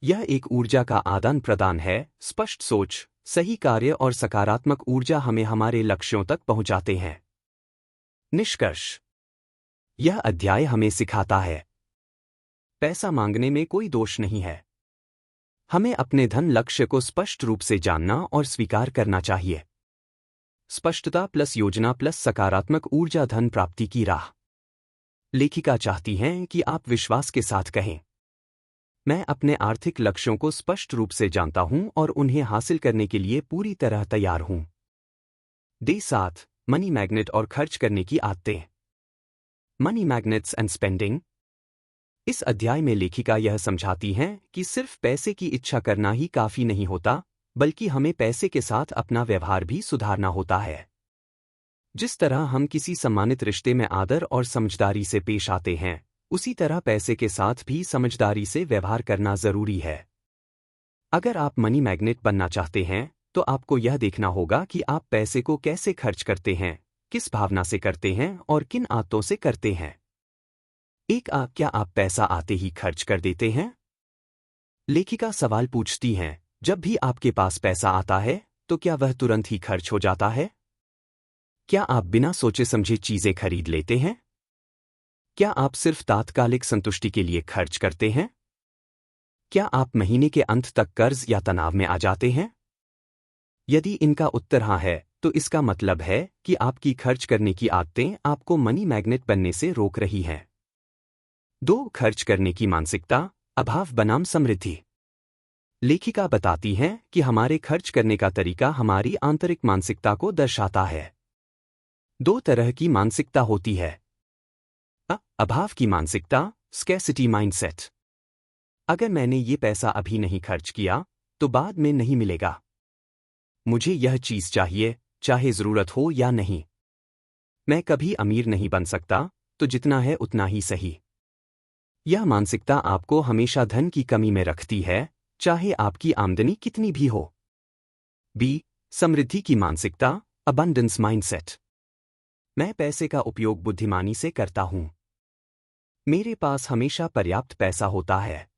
यह एक ऊर्जा का आदान प्रदान है। स्पष्ट सोच, सही कार्य और सकारात्मक ऊर्जा हमें हमारे लक्ष्यों तक पहुंचाते हैं। निष्कर्ष। यह अध्याय हमें सिखाता है, पैसा मांगने में कोई दोष नहीं है। हमें अपने धन लक्ष्य को स्पष्ट रूप से जानना और स्वीकार करना चाहिए। स्पष्टता प्लस योजना प्लस सकारात्मक ऊर्जा धन प्राप्ति की राह। लेखिका चाहती हैं कि आप विश्वास के साथ कहें, मैं अपने आर्थिक लक्ष्यों को स्पष्ट रूप से जानता हूं और उन्हें हासिल करने के लिए पूरी तरह तैयार हूं। डे 7, मनी मैग्नेट और खर्च करने की आदतें। Money magnets and spending. इस अध्याय में लेखिका यह समझाती हैं कि सिर्फ पैसे की इच्छा करना ही काफी नहीं होता, बल्कि हमें पैसे के साथ अपना व्यवहार भी सुधारना होता है। जिस तरह हम किसी सम्मानित रिश्ते में आदर और समझदारी से पेश आते हैं, उसी तरह पैसे के साथ भी समझदारी से व्यवहार करना जरूरी है। अगर आप मनी मैग्नेट बनना चाहते हैं, तो आपको यह देखना होगा कि आप पैसे को कैसे खर्च करते हैं, किस भावना से करते हैं और किन आदतों से करते हैं। क्या आप पैसा आते ही खर्च कर देते हैं? लेखिका सवाल पूछती हैं, जब भी आपके पास पैसा आता है, तो क्या वह तुरंत ही खर्च हो जाता है? क्या आप बिना सोचे समझे चीजें खरीद लेते हैं? क्या आप सिर्फ तात्कालिक संतुष्टि के लिए खर्च करते हैं? क्या आप महीने के अंत तक कर्ज या तनाव में आ जाते हैं? यदि इनका उत्तर हाँ है, तो इसका मतलब है कि आपकी खर्च करने की आदतें आपको मनी मैग्नेट बनने से रोक रही हैं। 2. खर्च करने की मानसिकता, अभाव बनाम समृद्धि। लेखिका बताती हैं कि हमारे खर्च करने का तरीका हमारी आंतरिक मानसिकता को दर्शाता है। 2 तरह की मानसिकता होती है। अभाव की मानसिकता, स्कैर्सिटी माइंडसेट। अगर मैंने ये पैसा अभी नहीं खर्च किया, तो बाद में नहीं मिलेगा। मुझे यह चीज चाहिए, चाहे जरूरत हो या नहीं। मैं कभी अमीर नहीं बन सकता, तो जितना है उतना ही सही। यह मानसिकता आपको हमेशा धन की कमी में रखती है, चाहे आपकी आमदनी कितनी भी हो। बी. समृद्धि की मानसिकता, अबंडेंस माइंडसेट। मैं पैसे का उपयोग बुद्धिमानी से करता हूं। मेरे पास हमेशा पर्याप्त पैसा होता है।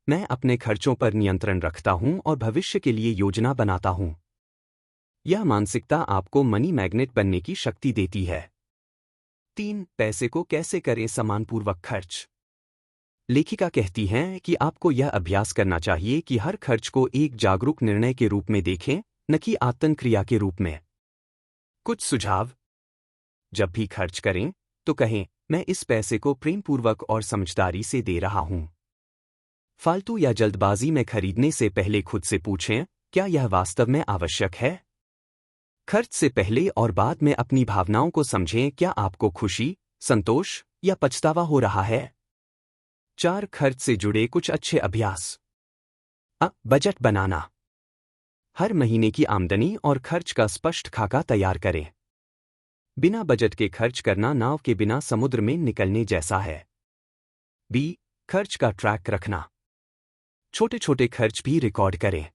मैं अपने खर्चों पर नियंत्रण रखता हूं और भविष्य के लिए योजना बनाता हूं। यह मानसिकता आपको मनी मैग्नेट बनने की शक्ति देती है। 3. पैसे को कैसे करें सम्मानपूर्वक खर्च। लेखिका कहती हैं कि आपको यह अभ्यास करना चाहिए कि हर खर्च को एक जागरूक निर्णय के रूप में देखें, न कि आतंक क्रिया के रूप में। कुछ सुझाव। जब भी खर्च करें, तो कहें, मैं इस पैसे को प्रेमपूर्वक और समझदारी से दे रहा हूं। फालतू या जल्दबाजी में खरीदने से पहले खुद से पूछें, क्या यह वास्तव में आवश्यक है? खर्च से पहले और बाद में अपनी भावनाओं को समझें, क्या आपको खुशी, संतोष या पछतावा हो रहा है? 4. खर्च से जुड़े कुछ अच्छे अभ्यास। बजट बनाना। हर महीने की आमदनी और खर्च का स्पष्ट खाका तैयार करें। बिना बजट के खर्च करना नाव के बिना समुद्र में निकलने जैसा है। बी. खर्च का ट्रैक रखना। छोटे छोटे खर्च भी रिकॉर्ड करें।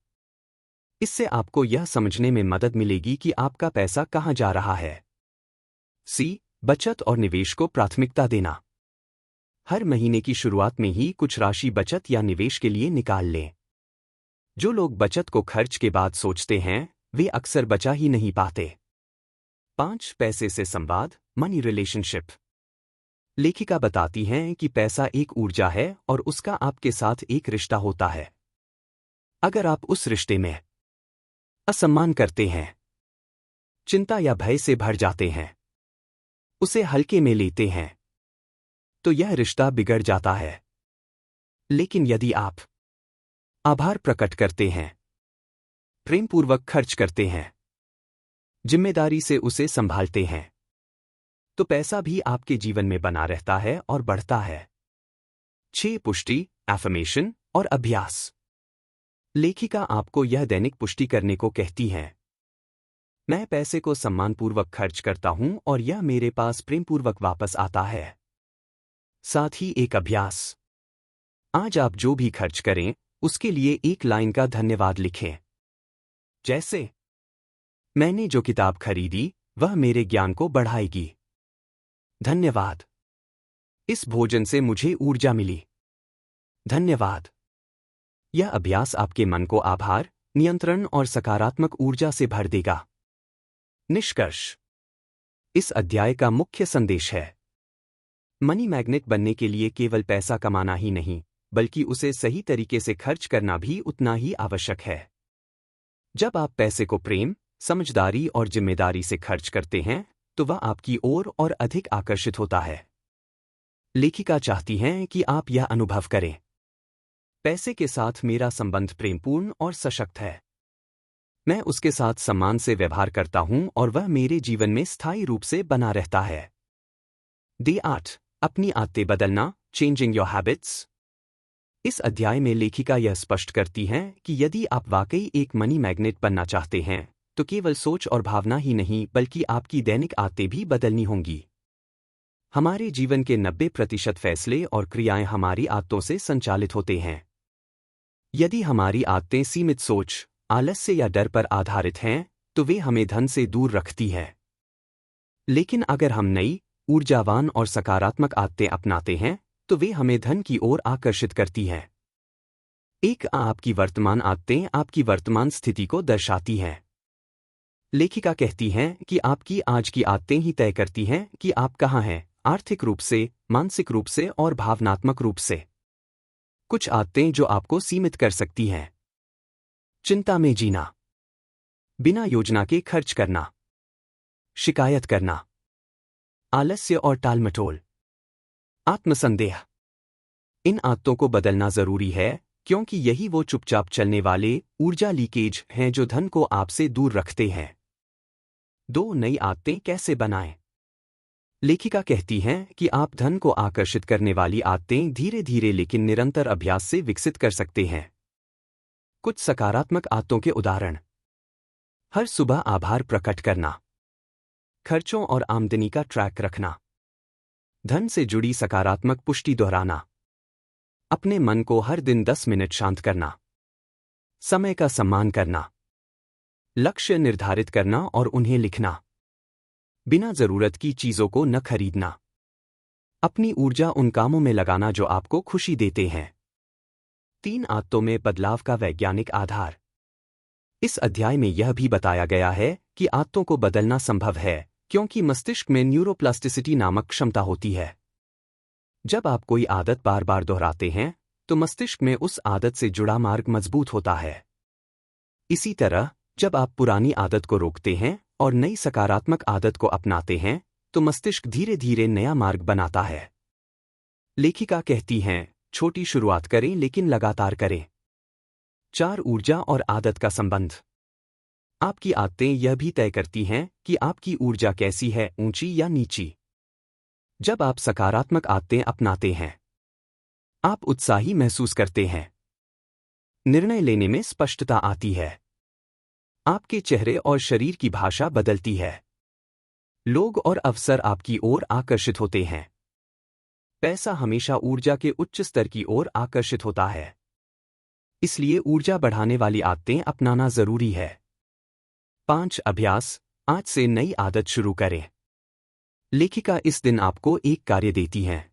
इससे आपको यह समझने में मदद मिलेगी कि आपका पैसा कहां जा रहा है। सी. बचत और निवेश को प्राथमिकता देना। हर महीने की शुरुआत में ही कुछ राशि बचत या निवेश के लिए निकाल लें। जो लोग बचत को खर्च के बाद सोचते हैं, वे अक्सर बचा ही नहीं पाते। 5. पैसे से संवाद, मनी रिलेशनशिप। लेखिका बताती हैं कि पैसा एक ऊर्जा है और उसका आपके साथ एक रिश्ता होता है। अगर आप उस रिश्ते में असम्मान करते हैं, चिंता या भय से भर जाते हैं, उसे हल्के में लेते हैं, तो यह रिश्ता बिगड़ जाता है। लेकिन यदि आप आभार प्रकट करते हैं, प्रेमपूर्वक खर्च करते हैं, जिम्मेदारी से उसे संभालते हैं, तो पैसा भी आपके जीवन में बना रहता है और बढ़ता है। 6. पुष्टि, एफर्मेशन और अभ्यास। लेखिका आपको यह दैनिक पुष्टि करने को कहती हैं। मैं पैसे को सम्मानपूर्वक खर्च करता हूं और यह मेरे पास प्रेमपूर्वक वापस आता है। साथ ही एक अभ्यास। आज आप जो भी खर्च करें, उसके लिए एक लाइन का धन्यवाद लिखें। जैसे, मैंने जो किताब खरीदी, वह मेरे ज्ञान को बढ़ाएगी। धन्यवाद। इस भोजन से मुझे ऊर्जा मिली। धन्यवाद। यह अभ्यास आपके मन को आभार, नियंत्रण और सकारात्मक ऊर्जा से भर देगा। निष्कर्ष। इस अध्याय का मुख्य संदेश है, मनी मैग्नेट बनने के लिए केवल पैसा कमाना ही नहीं, बल्कि उसे सही तरीके से खर्च करना भी उतना ही आवश्यक है। जब आप पैसे को प्रेम, समझदारी और जिम्मेदारी से खर्च करते हैं, तो वह आपकी ओर और अधिक आकर्षित होता है। लेखिका चाहती हैं कि आप यह अनुभव करें, पैसे के साथ मेरा संबंध प्रेमपूर्ण और सशक्त है। मैं उसके साथ सम्मान से व्यवहार करता हूं और वह मेरे जीवन में स्थायी रूप से बना रहता है। D8. अपनी आदतें बदलना, चेंजिंग योर हैबिट्स। इस अध्याय में लेखिका यह स्पष्ट करती हैं कि यदि आप वाकई एक मनी मैग्नेट बनना चाहते हैं तो केवल सोच और भावना ही नहीं बल्कि आपकी दैनिक आदतें भी बदलनी होंगी। हमारे जीवन के 90% फैसले और क्रियाएं हमारी आदतों से संचालित होते हैं। यदि हमारी आदतें सीमित सोच, आलस्य या डर पर आधारित हैं तो वे हमें धन से दूर रखती हैं। लेकिन अगर हम नई, ऊर्जावान और सकारात्मक आदतें अपनाते हैं तो वे हमें धन की ओर आकर्षित करती हैं। आपकी वर्तमान आदतें आपकी वर्तमान स्थिति को दर्शाती हैं। लेखिका कहती हैं कि आपकी आज की आदतें ही तय करती हैं कि आप कहाँ हैं, आर्थिक रूप से, मानसिक रूप से और भावनात्मक रूप से। कुछ आदतें जो आपको सीमित कर सकती हैं। चिंता में जीना, बिना योजना के खर्च करना, शिकायत करना, आलस्य और टालमटोल, आत्मसंदेह। इन आदतों को बदलना जरूरी है क्योंकि यही वो चुपचाप चलने वाले ऊर्जा लीकेज हैं जो धन को आपसे दूर रखते हैं। 2 नई आदतें कैसे बनाएं? लेखिका कहती हैं कि आप धन को आकर्षित करने वाली आदतें धीरे धीरे लेकिन निरंतर अभ्यास से विकसित कर सकते हैं। कुछ सकारात्मक आदतों के उदाहरण: हर सुबह आभार प्रकट करना, खर्चों और आमदनी का ट्रैक रखना, धन से जुड़ी सकारात्मक पुष्टि दोहराना, अपने मन को हर दिन 10 मिनट शांत करना, समय का सम्मान करना, लक्ष्य निर्धारित करना और उन्हें लिखना, बिना जरूरत की चीजों को न खरीदना, अपनी ऊर्जा उन कामों में लगाना जो आपको खुशी देते हैं। 3 आदतों में बदलाव का वैज्ञानिक आधार। इस अध्याय में यह भी बताया गया है कि आदतों को बदलना संभव है क्योंकि मस्तिष्क में न्यूरोप्लास्टिसिटी नामक क्षमता होती है। जब आप कोई आदत बार बार दोहराते हैं तो मस्तिष्क में उस आदत से जुड़ा मार्ग मजबूत होता है। इसी तरह जब आप पुरानी आदत को रोकते हैं और नई सकारात्मक आदत को अपनाते हैं तो मस्तिष्क धीरे धीरे नया मार्ग बनाता है। लेखिका कहती हैं, छोटी शुरुआत करें लेकिन लगातार करें। 4 ऊर्जा और आदत का संबंध। आपकी आदतें यह भी तय करती हैं कि आपकी ऊर्जा कैसी है, ऊंची या नीची। जब आप सकारात्मक आदतें अपनाते हैं आप उत्साही महसूस करते हैं, निर्णय लेने में स्पष्टता आती है, आपके चेहरे और शरीर की भाषा बदलती है, लोग और अवसर आपकी ओर आकर्षित होते हैं। पैसा हमेशा ऊर्जा के उच्च स्तर की ओर आकर्षित होता है, इसलिए ऊर्जा बढ़ाने वाली आदतें अपनाना जरूरी है। 5 अभ्यास। आज से नई आदत शुरू करें। लेखिका इस दिन आपको एक कार्य देती हैं।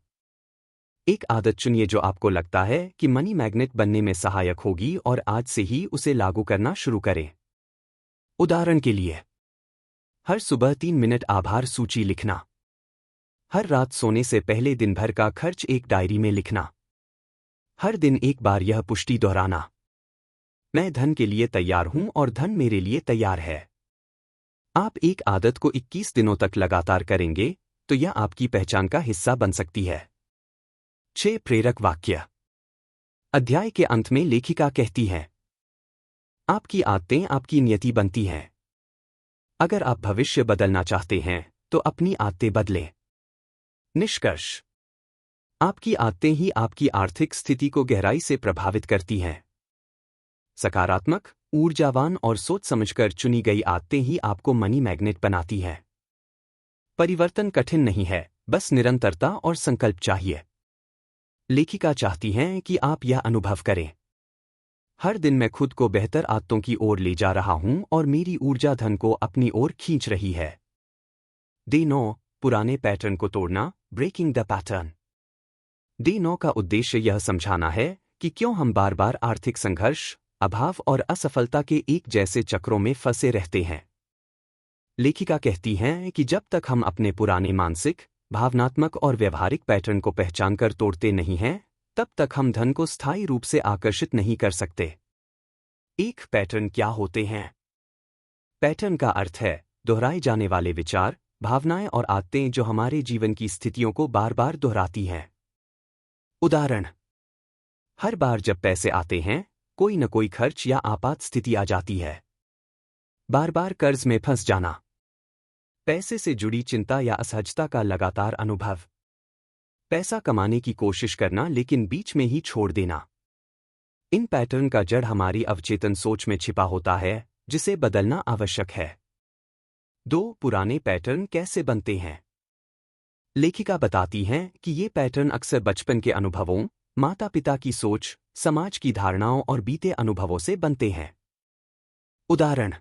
एक आदत चुनिए जो आपको लगता है कि मनी मैग्नेट बनने में सहायक होगी और आज से ही उसे लागू करना शुरू करें। उदाहरण के लिए, हर सुबह 3 मिनट आभार सूची लिखना, हर रात सोने से पहले दिन भर का खर्च एक डायरी में लिखना, हर दिन एक बार यह पुष्टि दोहराना, मैं धन के लिए तैयार हूं और धन मेरे लिए तैयार है। आप एक आदत को 21 दिनों तक लगातार करेंगे तो यह आपकी पहचान का हिस्सा बन सकती है। 6 प्रेरक वाक्य। अध्याय के अंत में लेखिका कहती है, आपकी आदतें आपकी नियति बनती हैं। अगर आप भविष्य बदलना चाहते हैं तो अपनी आदतें बदलें। निष्कर्ष, आपकी आदतें ही आपकी आर्थिक स्थिति को गहराई से प्रभावित करती हैं। सकारात्मक, ऊर्जावान और सोच समझकर चुनी गई आदतें ही आपको मनी मैग्नेट बनाती हैं। परिवर्तन कठिन नहीं है, बस निरंतरता और संकल्प चाहिए। लेखिका चाहती हैं कि आप यह अनुभव करें, हर दिन मैं खुद को बेहतर आदतों की ओर ले जा रहा हूं और मेरी ऊर्जा धन को अपनी ओर खींच रही है। डे 9, पुराने पैटर्न को तोड़ना, ब्रेकिंग द पैटर्न। डे 9 का उद्देश्य यह समझाना है कि क्यों हम बार बार आर्थिक संघर्ष, अभाव और असफलता के एक जैसे चक्रों में फंसे रहते हैं। लेखिका कहती हैं कि जब तक हम अपने पुराने मानसिक, भावनात्मक और व्यवहारिक पैटर्न को पहचानकर तोड़ते नहीं हैं, तब तक हम धन को स्थायी रूप से आकर्षित नहीं कर सकते। एक पैटर्न क्या होते हैं? पैटर्न का अर्थ है दोहराए जाने वाले विचार, भावनाएं और आदतें जो हमारे जीवन की स्थितियों को बार बार दोहराती हैं। उदाहरण, हर बार जब पैसे आते हैं कोई न कोई खर्च या आपात स्थिति आ जाती है। बार बार कर्ज में फंस जाना, पैसे से जुड़ी चिंता या असहजता का लगातार अनुभव। पैसा कमाने की कोशिश करना लेकिन बीच में ही छोड़ देना। इन पैटर्न का जड़ हमारी अवचेतन सोच में छिपा होता है, जिसे बदलना आवश्यक है। 2. पुराने पैटर्न कैसे बनते हैं? लेखिका बताती हैं कि ये पैटर्न अक्सर बचपन के अनुभवों, माता पिता की सोच, समाज की धारणाओं और बीते अनुभवों से बनते हैं। उदाहरण: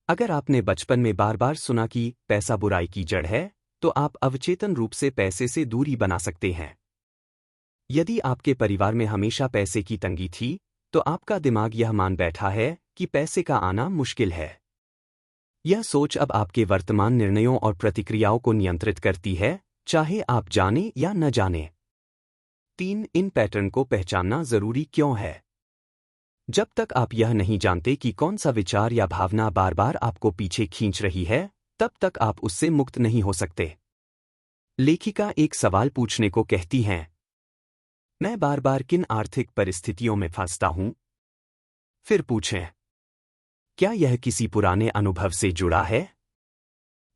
अगर आपने बचपन में बार बार सुना कि पैसा बुराई की जड़ है, तो आप अवचेतन रूप से पैसे से दूरी बना सकते हैं। यदि आपके परिवार में हमेशा पैसे की तंगी थी, तो आपका दिमाग यह मान बैठा है कि पैसे का आना मुश्किल है। यह सोच अब आपके वर्तमान निर्णयों और प्रतिक्रियाओं को नियंत्रित करती है, चाहे आप जाने या न जाने। 3. इन पैटर्न को पहचानना जरूरी क्यों है? जब तक आप यह नहीं जानते कि कौन सा विचार या भावना बार बार आपको पीछे खींच रही है, तब तक आप उससे मुक्त नहीं हो सकते। लेखिका एक सवाल पूछने को कहती हैं: मैं बार बार किन आर्थिक परिस्थितियों में फंसता हूं? फिर पूछें, क्या यह किसी पुराने अनुभव से जुड़ा है?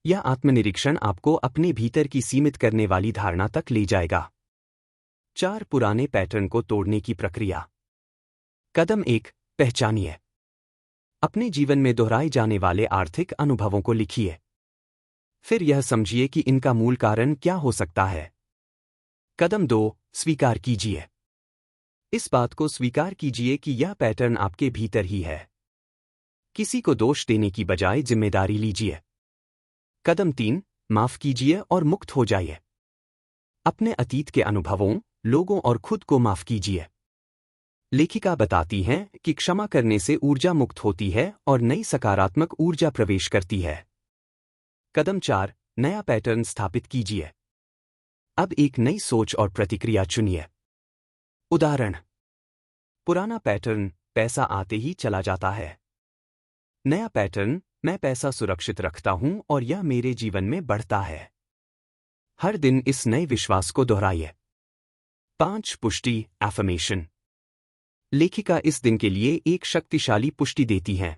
यह आत्मनिरीक्षण आपको अपने भीतर की सीमित करने वाली धारणा तक ले जाएगा। 4. पुराने पैटर्न को तोड़ने की प्रक्रिया। कदम 1. पहचानिए। अपने जीवन में दोहराए जाने वाले आर्थिक अनुभवों को लिखिए। फिर यह समझिए कि इनका मूल कारण क्या हो सकता है। कदम 2. स्वीकार कीजिए। इस बात को स्वीकार कीजिए कि यह पैटर्न आपके भीतर ही है। किसी को दोष देने की बजाय जिम्मेदारी लीजिए। कदम 3. माफ कीजिए और मुक्त हो जाइए। अपने अतीत के अनुभवों, लोगों और खुद को माफ कीजिए। लेखिका बताती हैं कि क्षमा करने से ऊर्जा मुक्त होती है और नई सकारात्मक ऊर्जा प्रवेश करती है। कदम 4. नया पैटर्न स्थापित कीजिए। अब एक नई सोच और प्रतिक्रिया चुनिए। उदाहरण: पुराना पैटर्न, पैसा आते ही चला जाता है। नया पैटर्न, मैं पैसा सुरक्षित रखता हूं और यह मेरे जीवन में बढ़ता है। हर दिन इस नए विश्वास को दोहराइए। 5. पुष्टि, एफर्मेशन। लेखिका इस दिन के लिए एक शक्तिशाली पुष्टि देती हैं।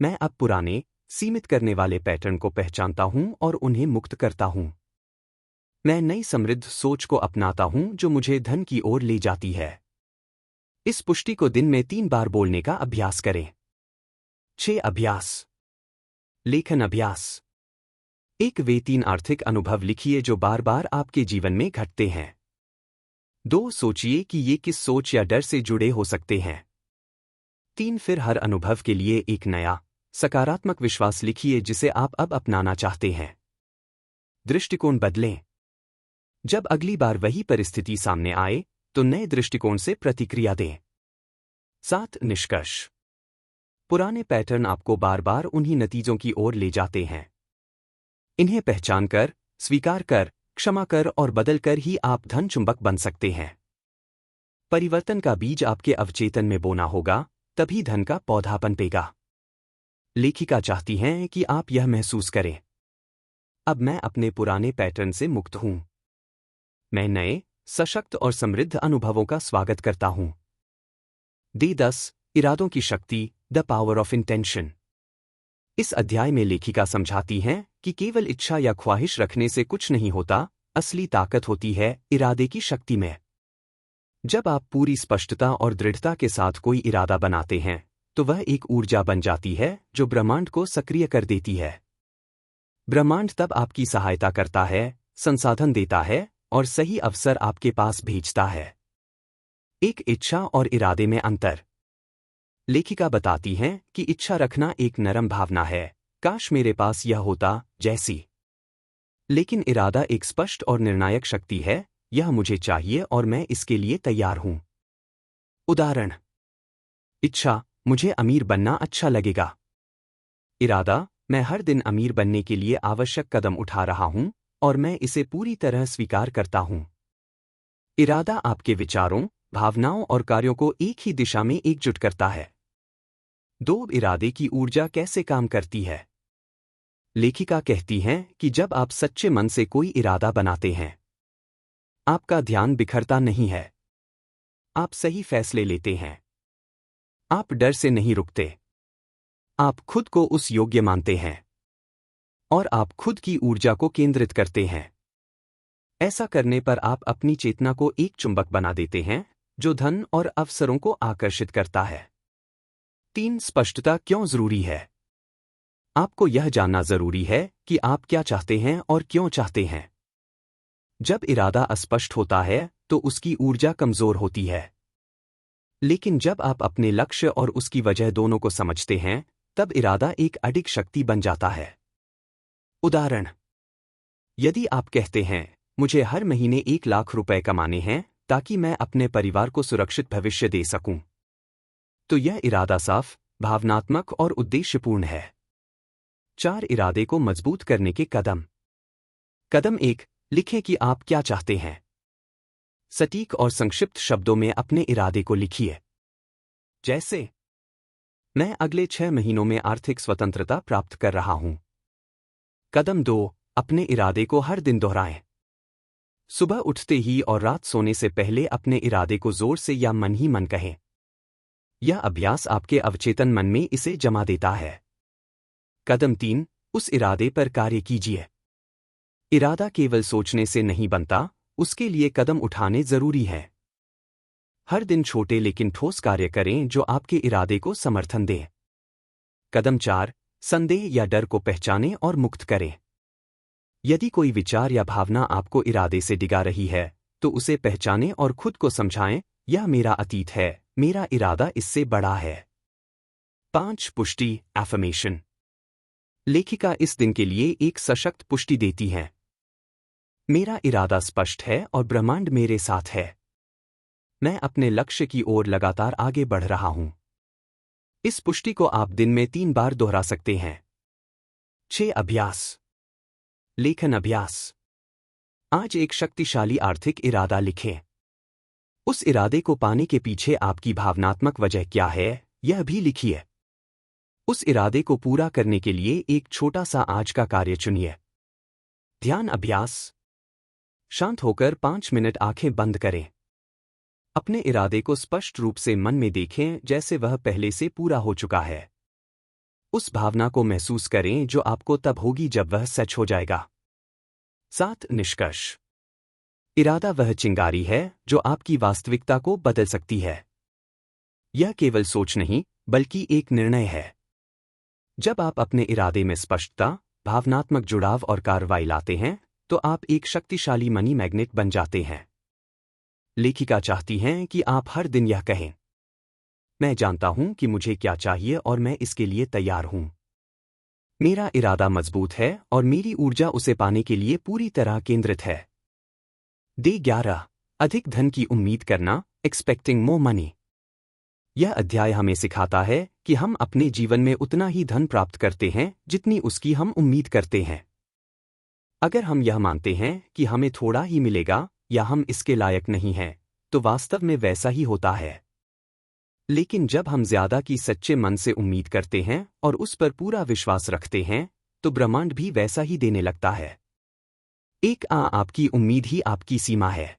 मैं अब पुराने, सीमित करने वाले पैटर्न को पहचानता हूं और उन्हें मुक्त करता हूं। मैं नई समृद्ध सोच को अपनाता हूं जो मुझे धन की ओर ले जाती है। इस पुष्टि को दिन में 3 बार बोलने का अभ्यास करें। 6. अभ्यास। लेखन अभ्यास। एक वे 3 आर्थिक अनुभव लिखिए जो बार बार आपके जीवन में घटते हैं। 2. सोचिए कि ये किस सोच या डर से जुड़े हो सकते हैं। 3. फिर हर अनुभव के लिए एक नया, सकारात्मक विश्वास लिखिए जिसे आप अब अपनाना चाहते हैं। दृष्टिकोण बदलें। जब अगली बार वही परिस्थिति सामने आए, तो नए दृष्टिकोण से प्रतिक्रिया दें। 7. निष्कर्ष। पुराने पैटर्न आपको बार बार उन्हीं नतीजों की ओर ले जाते हैं। इन्हें पहचानकर, स्वीकार कर, क्षमा कर और बदल कर ही आप धन चुंबक बन सकते हैं। परिवर्तन का बीज आपके अवचेतन में बोना होगा, तभी धन का पौधा पनपेगा। लेखिका चाहती हैं कि आप यह महसूस करें: अब मैं अपने पुराने पैटर्न से मुक्त हूं। मैं नए, सशक्त और समृद्ध अनुभवों का स्वागत करता हूं। डे 10. इरादों की शक्ति, द पावर ऑफ इंटेंशन। इस अध्याय में लेखिका समझाती हैं कि केवल इच्छा या ख्वाहिश रखने से कुछ नहीं होता, असली ताकत होती है इरादे की शक्ति में। जब आप पूरी स्पष्टता और दृढ़ता के साथ कोई इरादा बनाते हैं, तो वह एक ऊर्जा बन जाती है जो ब्रह्मांड को सक्रिय कर देती है। ब्रह्मांड तब आपकी सहायता करता है, संसाधन देता है और सही अवसर आपके पास भेजता है। एक इच्छा और इरादे में अंतर। लेखिका बताती हैं कि इच्छा रखना एक नरम भावना है, काश मेरे पास यह होता, जैसी। लेकिन इरादा एक स्पष्ट और निर्णायक शक्ति है, यह मुझे चाहिए और मैं इसके लिए तैयार हूं। उदाहरण: इच्छा, मुझे अमीर बनना अच्छा लगेगा। इरादा, मैं हर दिन अमीर बनने के लिए आवश्यक कदम उठा रहा हूं और मैं इसे पूरी तरह स्वीकार करता हूं। इरादा आपके विचारों, भावनाओं और कार्यों को एक ही दिशा में एकजुट करता है। 2. इरादे की ऊर्जा कैसे काम करती है? लेखिका कहती हैं कि जब आप सच्चे मन से कोई इरादा बनाते हैं, आपका ध्यान बिखरता नहीं है। आप सही फैसले लेते हैं। आप डर से नहीं रुकते। आप खुद को उस योग्य मानते हैं। और आप खुद की ऊर्जा को केंद्रित करते हैं। ऐसा करने पर आप अपनी चेतना को एक चुंबक बना देते हैं जो धन और अवसरों को आकर्षित करता है। 3. स्पष्टता क्यों जरूरी है? आपको यह जानना जरूरी है कि आप क्या चाहते हैं और क्यों चाहते हैं। जब इरादा अस्पष्ट होता है तो उसकी ऊर्जा कमजोर होती है। लेकिन जब आप अपने लक्ष्य और उसकी वजह दोनों को समझते हैं, तब इरादा एक अडिग शक्ति बन जाता है। उदाहरण: यदि आप कहते हैं, मुझे हर महीने 1 लाख रुपए कमाने हैं ताकि मैं अपने परिवार को सुरक्षित भविष्य दे सकूं, तो यह इरादा साफ, भावनात्मक और उद्देश्यपूर्ण है। 4. इरादे को मजबूत करने के कदम। कदम 1: लिखें कि आप क्या चाहते हैं। सटीक और संक्षिप्त शब्दों में अपने इरादे को लिखिए। जैसे, मैं अगले 6 महीनों में आर्थिक स्वतंत्रता प्राप्त कर रहा हूं। कदम 2: अपने इरादे को हर दिन दोहराएं। सुबह उठते ही और रात सोने से पहले अपने इरादे को जोर से या मन ही मन कहें। यह अभ्यास आपके अवचेतन मन में इसे जमा देता है। कदम 3: उस इरादे पर कार्य कीजिए। इरादा केवल सोचने से नहीं बनता, उसके लिए कदम उठाने जरूरी है। हर दिन छोटे लेकिन ठोस कार्य करें जो आपके इरादे को समर्थन दें। कदम 4: संदेह या डर को पहचानें और मुक्त करें। यदि कोई विचार या भावना आपको इरादे से डिगा रही है, तो उसे पहचानें और खुद को समझाएं, यह मेरा अतीत है, मेरा इरादा इससे बड़ा है। 5. पुष्टि, एफर्मेशन। लेखिका इस दिन के लिए एक सशक्त पुष्टि देती है। मेरा इरादा स्पष्ट है और ब्रह्मांड मेरे साथ है। मैं अपने लक्ष्य की ओर लगातार आगे बढ़ रहा हूं। इस पुष्टि को आप दिन में 3 बार दोहरा सकते हैं। 6. अभ्यास। लेखन अभ्यास। आज एक शक्तिशाली आर्थिक इरादा लिखें। उस इरादे को पाने के पीछे आपकी भावनात्मक वजह क्या है, यह भी लिखिए। उस इरादे को पूरा करने के लिए एक छोटा सा आज का कार्य चुनिए। ध्यान अभ्यास। शांत होकर 5 मिनट आंखें बंद करें। अपने इरादे को स्पष्ट रूप से मन में देखें जैसे वह पहले से पूरा हो चुका है। उस भावना को महसूस करें जो आपको तब होगी जब वह सच हो जाएगा। 7. निष्कर्ष। इरादा वह चिंगारी है जो आपकी वास्तविकता को बदल सकती है। यह केवल सोच नहीं, बल्कि एक निर्णय है। जब आप अपने इरादे में स्पष्टता, भावनात्मक जुड़ाव और कार्रवाई लाते हैं, तो आप एक शक्तिशाली मनी मैग्नेट बन जाते हैं। लेखिका चाहती हैं कि आप हर दिन यह कहें, मैं जानता हूं कि मुझे क्या चाहिए और मैं इसके लिए तैयार हूं। मेरा इरादा मजबूत है और मेरी ऊर्जा उसे पाने के लिए पूरी तरह केंद्रित है। Day 11: अधिक धन की उम्मीद करना, एक्सपेक्टिंग मोर मनी। यह अध्याय हमें सिखाता है कि हम अपने जीवन में उतना ही धन प्राप्त करते हैं जितनी उसकी हम उम्मीद करते हैं। अगर हम यह मानते हैं कि हमें थोड़ा ही मिलेगा या हम इसके लायक नहीं हैं, तो वास्तव में वैसा ही होता है। लेकिन जब हम ज्यादा की सच्चे मन से उम्मीद करते हैं और उस पर पूरा विश्वास रखते हैं, तो ब्रह्मांड भी वैसा ही देने लगता है। आपकी उम्मीद ही आपकी सीमा है।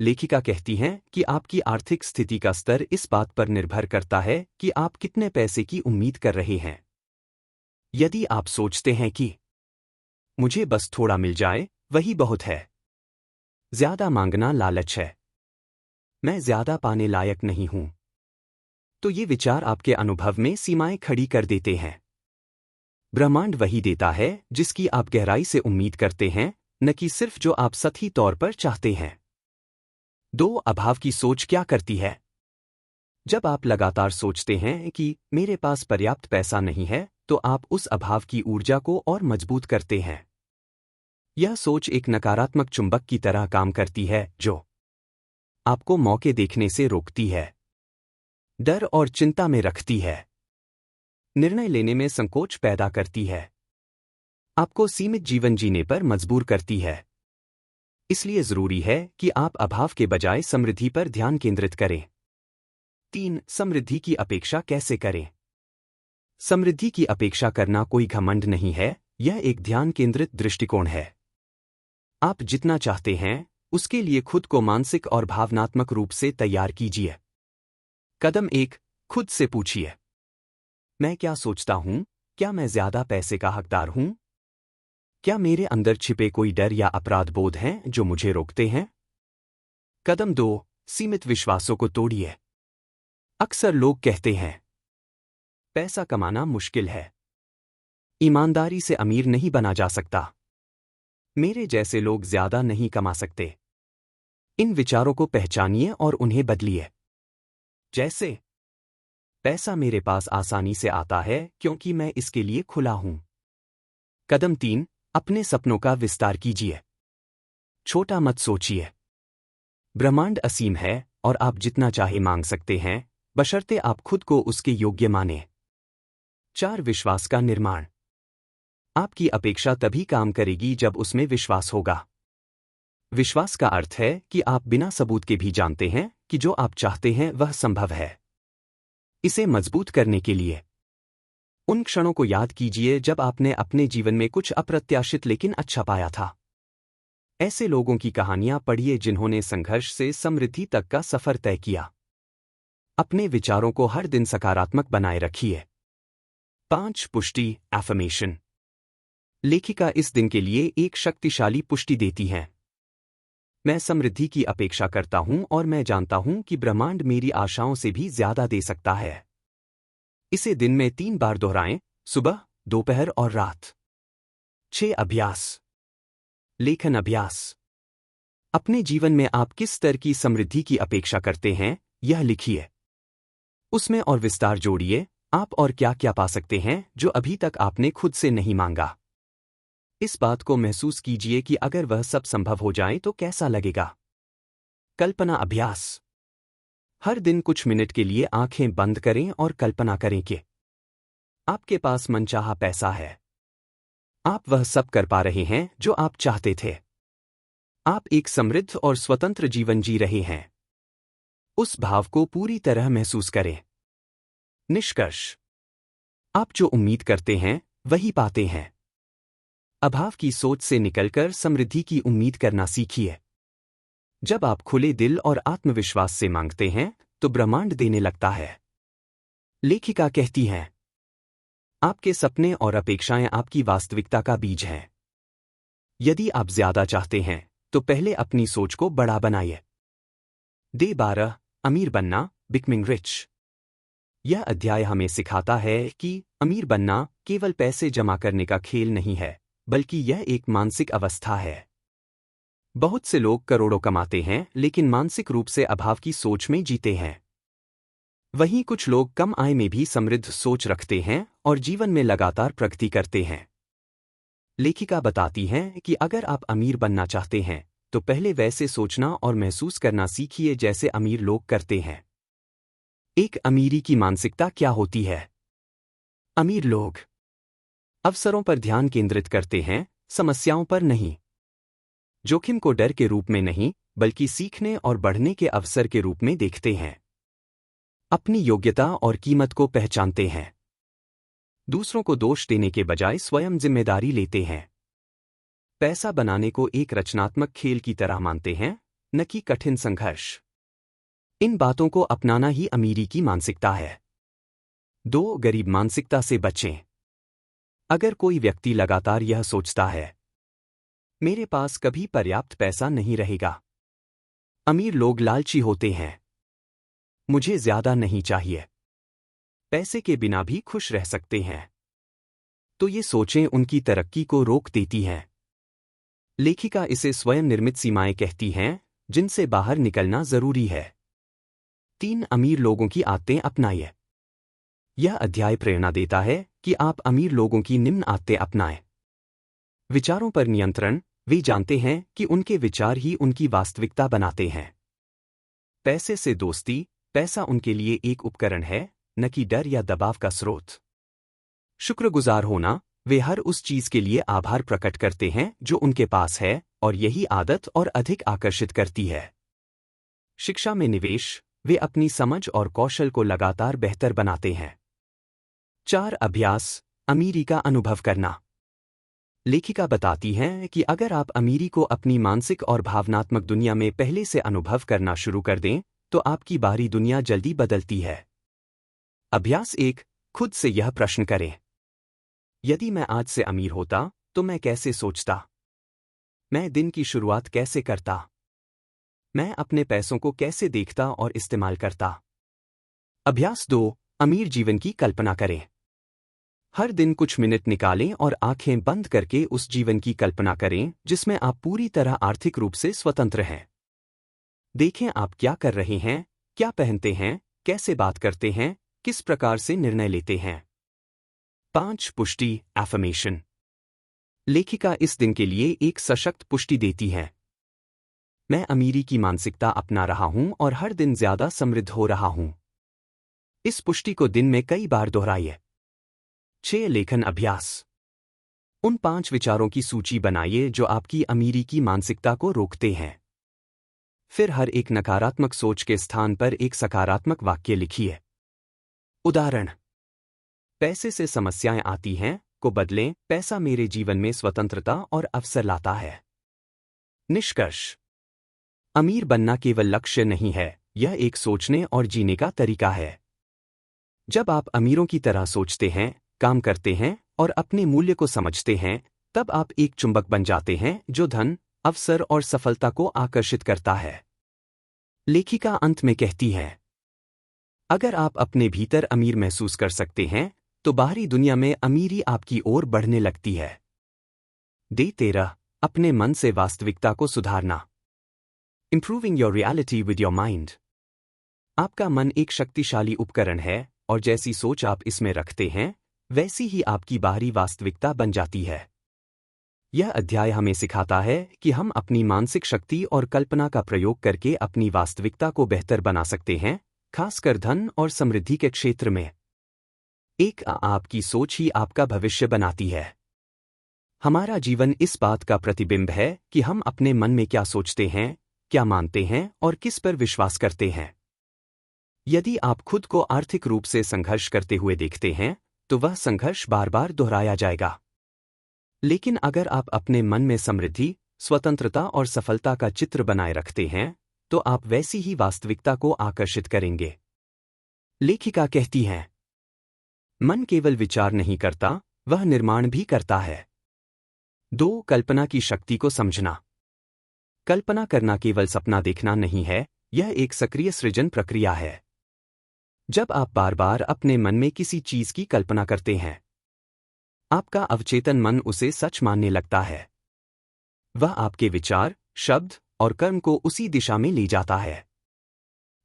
लेखिका कहती हैं कि आपकी आर्थिक स्थिति का स्तर इस बात पर निर्भर करता है कि आप कितने पैसे की उम्मीद कर रहे हैं। यदि आप सोचते हैं कि मुझे बस थोड़ा मिल जाए, वही बहुत है। ज्यादा मांगना लालच है। मैं ज्यादा पाने लायक नहीं हूं। तो ये विचार आपके अनुभव में सीमाएं खड़ी कर देते हैं। ब्रह्मांड वही देता है जिसकी आप गहराई से उम्मीद करते हैं, न कि सिर्फ जो आप सतही तौर पर चाहते हैं। 2. अभाव की सोच क्या करती है? जब आप लगातार सोचते हैं कि मेरे पास पर्याप्त पैसा नहीं है, तो आप उस अभाव की ऊर्जा को और मजबूत करते हैं। यह सोच एक नकारात्मक चुंबक की तरह काम करती है जो आपको मौके देखने से रोकती है, डर और चिंता में रखती है, निर्णय लेने में संकोच पैदा करती है, आपको सीमित जीवन जीने पर मजबूर करती है। इसलिए जरूरी है कि आप अभाव के बजाय समृद्धि पर ध्यान केंद्रित करें। 3. समृद्धि की अपेक्षा कैसे करें? समृद्धि की अपेक्षा करना कोई घमंड नहीं है, यह एक ध्यान केंद्रित दृष्टिकोण है। आप जितना चाहते हैं, उसके लिए खुद को मानसिक और भावनात्मक रूप से तैयार कीजिए। कदम 1: खुद से पूछिए, मैं क्या सोचता हूं? क्या मैं ज्यादा पैसे का हकदार हूं? क्या मेरे अंदर छिपे कोई डर या अपराध बोध हैं जो मुझे रोकते हैं? कदम 2, सीमित विश्वासों को तोड़िए। अक्सर लोग कहते हैं, पैसा कमाना मुश्किल है। ईमानदारी से अमीर नहीं बना जा सकता। मेरे जैसे लोग ज्यादा नहीं कमा सकते। इन विचारों को पहचानिए और उन्हें बदलिए। जैसे, पैसा मेरे पास आसानी से आता है क्योंकि मैं इसके लिए खुला हूं। कदम 3, अपने सपनों का विस्तार कीजिए। छोटा मत सोचिए। ब्रह्मांड असीम है और आप जितना चाहे मांग सकते हैं, बशर्ते आप खुद को उसके योग्य माने। 4, विश्वास का निर्माण। आपकी अपेक्षा तभी काम करेगी जब उसमें विश्वास होगा। विश्वास का अर्थ है कि आप बिना सबूत के भी जानते हैं कि जो आप चाहते हैं वह संभव है। इसे मजबूत करने के लिए उन क्षणों को याद कीजिए जब आपने अपने जीवन में कुछ अप्रत्याशित लेकिन अच्छा पाया था। ऐसे लोगों की कहानियां पढ़िए जिन्होंने संघर्ष से समृद्धि तक का सफर तय किया। अपने विचारों को हर दिन सकारात्मक बनाए रखिए। 5, पुष्टि, एफर्मेशन। लेखिका इस दिन के लिए एक शक्तिशाली पुष्टि देती हैं। मैं समृद्धि की अपेक्षा करता हूं और मैं जानता हूं कि ब्रह्मांड मेरी आशाओं से भी ज्यादा दे सकता है। इसे दिन में 3 बार दोहराएं, सुबह, दोपहर और रात। 6, अभ्यास, लेखन अभ्यास। अपने जीवन में आप किस स्तर की समृद्धि की अपेक्षा करते हैं, यह लिखिए। उसमें और विस्तार जोड़िए, आप और क्या क्या पा सकते हैं जो अभी तक आपने खुद से नहीं मांगा। इस बात को महसूस कीजिए कि अगर वह सब संभव हो जाए तो कैसा लगेगा। कल्पना अभ्यास। हर दिन कुछ मिनट के लिए आंखें बंद करें और कल्पना करें कि आपके पास मनचाहा पैसा है। आप वह सब कर पा रहे हैं जो आप चाहते थे। आप एक समृद्ध और स्वतंत्र जीवन जी रहे हैं। उस भाव को पूरी तरह महसूस करें। निष्कर्ष, आप जो उम्मीद करते हैं वही पाते हैं। अभाव की सोच से निकलकर समृद्धि की उम्मीद करना सीखिए। जब आप खुले दिल और आत्मविश्वास से मांगते हैं तो ब्रह्मांड देने लगता है। लेखिका कहती हैं, आपके सपने और अपेक्षाएं आपकी वास्तविकता का बीज हैं। यदि आप ज्यादा चाहते हैं तो पहले अपनी सोच को बड़ा बनाइए। डे 12, अमीर बनना, बिकमिंग रिच। यह अध्याय हमें सिखाता है कि अमीर बनना केवल पैसे जमा करने का खेल नहीं है, बल्कि यह एक मानसिक अवस्था है। बहुत से लोग करोड़ों कमाते हैं लेकिन मानसिक रूप से अभाव की सोच में जीते हैं। वहीं कुछ लोग कम आय में भी समृद्ध सोच रखते हैं और जीवन में लगातार प्रगति करते हैं। लेखिका बताती हैं कि अगर आप अमीर बनना चाहते हैं तो पहले वैसे सोचना और महसूस करना सीखिए जैसे अमीर लोग करते हैं। एक अमीरी की मानसिकता क्या होती है? अमीर लोग अवसरों पर ध्यान केंद्रित करते हैं, समस्याओं पर नहीं। जोखिम को डर के रूप में नहीं, बल्कि सीखने और बढ़ने के अवसर के रूप में देखते हैं। अपनी योग्यता और कीमत को पहचानते हैं। दूसरों को दोष देने के बजाय स्वयं जिम्मेदारी लेते हैं। पैसा बनाने को एक रचनात्मक खेल की तरह मानते हैं, न कि कठिन संघर्ष। इन बातों को अपनाना ही अमीरी की मानसिकता है। 2, गरीब मानसिकता से बचें। अगर कोई व्यक्ति लगातार यह सोचता है, मेरे पास कभी पर्याप्त पैसा नहीं रहेगा। अमीर लोग लालची होते हैं। मुझे ज्यादा नहीं चाहिए। पैसे के बिना भी खुश रह सकते हैं। तो ये सोचें उनकी तरक्की को रोक देती हैं। लेखिका इसे स्वयं निर्मित सीमाएं कहती हैं, जिनसे बाहर निकलना जरूरी है। 3, अमीर लोगों की आदतें अपनाइए। यह अध्याय प्रेरणा देता है कि आप अमीर लोगों की निम्न आदतें अपनाएं। विचारों पर नियंत्रण। वे जानते हैं कि उनके विचार ही उनकी वास्तविकता बनाते हैं। पैसे से दोस्ती। पैसा उनके लिए एक उपकरण है, न कि डर या दबाव का स्रोत। शुक्रगुजार होना। वे हर उस चीज के लिए आभार प्रकट करते हैं जो उनके पास है, और यही आदत और अधिक आकर्षित करती है। शिक्षा में निवेश। वे अपनी समझ और कौशल को लगातार बेहतर बनाते हैं। 4, अभ्यास, अमीरी का अनुभव करना। लेखिका बताती हैं कि अगर आप अमीरी को अपनी मानसिक और भावनात्मक दुनिया में पहले से अनुभव करना शुरू कर दें, तो आपकी बाहरी दुनिया जल्दी बदलती है। अभ्यास 1, खुद से यह प्रश्न करें, यदि मैं आज से अमीर होता तो मैं कैसे सोचता? मैं दिन की शुरुआत कैसे करता? मैं अपने पैसों को कैसे देखता और इस्तेमाल करता? अभ्यास 2, अमीर जीवन की कल्पना करें। हर दिन कुछ मिनट निकालें और आंखें बंद करके उस जीवन की कल्पना करें जिसमें आप पूरी तरह आर्थिक रूप से स्वतंत्र हैं। देखें आप क्या कर रहे हैं, क्या पहनते हैं, कैसे बात करते हैं, किस प्रकार से निर्णय लेते हैं। 5 पुष्टि एफर्मेशन। लेखिका इस दिन के लिए एक सशक्त पुष्टि देती है। मैं अमीरी की मानसिकता अपना रहा हूं और हर दिन ज्यादा समृद्ध हो रहा हूं। इस पुष्टि को दिन में कई बार दोहराइए। 6 लेखन अभ्यास। उन 5 विचारों की सूची बनाइए जो आपकी अमीरी की मानसिकता को रोकते हैं। फिर हर एक नकारात्मक सोच के स्थान पर एक सकारात्मक वाक्य लिखिए। उदाहरण: पैसे से समस्याएं आती हैं को बदलें, पैसा मेरे जीवन में स्वतंत्रता और अवसर लाता है। निष्कर्ष: अमीर बनना केवल लक्ष्य नहीं है, यह एक सोचने और जीने का तरीका है। जब आप अमीरों की तरह सोचते हैं, काम करते हैं और अपने मूल्य को समझते हैं, तब आप एक चुंबक बन जाते हैं जो धन, अवसर और सफलता को आकर्षित करता है। लेखिका अंत में कहती है, अगर आप अपने भीतर अमीर महसूस कर सकते हैं, तो बाहरी दुनिया में अमीरी आपकी ओर बढ़ने लगती है। डे 13, अपने मन से वास्तविकता को सुधारना। Improving your reality with your mind। आपका मन एक शक्तिशाली उपकरण है और जैसी सोच आप इसमें रखते हैं, वैसी ही आपकी बाहरी वास्तविकता बन जाती है। यह अध्याय हमें सिखाता है कि हम अपनी मानसिक शक्ति और कल्पना का प्रयोग करके अपनी वास्तविकता को बेहतर बना सकते हैं, खासकर धन और समृद्धि के क्षेत्र में। आपकी सोच ही आपका भविष्य बनाती है। हमारा जीवन इस बात का प्रतिबिंब है कि हम अपने मन में क्या सोचते हैं, क्या मानते हैं और किस पर विश्वास करते हैं। यदि आप खुद को आर्थिक रूप से संघर्ष करते हुए देखते हैं, तो वह संघर्ष बार बार दोहराया जाएगा। लेकिन अगर आप अपने मन में समृद्धि, स्वतंत्रता और सफलता का चित्र बनाए रखते हैं, तो आप वैसी ही वास्तविकता को आकर्षित करेंगे। लेखिका कहती है, मन केवल विचार नहीं करता, वह निर्माण भी करता है। 2 कल्पना की शक्ति को समझना। कल्पना करना केवल सपना देखना नहीं है, यह एक सक्रिय सृजन प्रक्रिया है। जब आप बार बार अपने मन में किसी चीज की कल्पना करते हैं, आपका अवचेतन मन उसे सच मानने लगता है। वह आपके विचार, शब्द और कर्म को उसी दिशा में ले जाता है।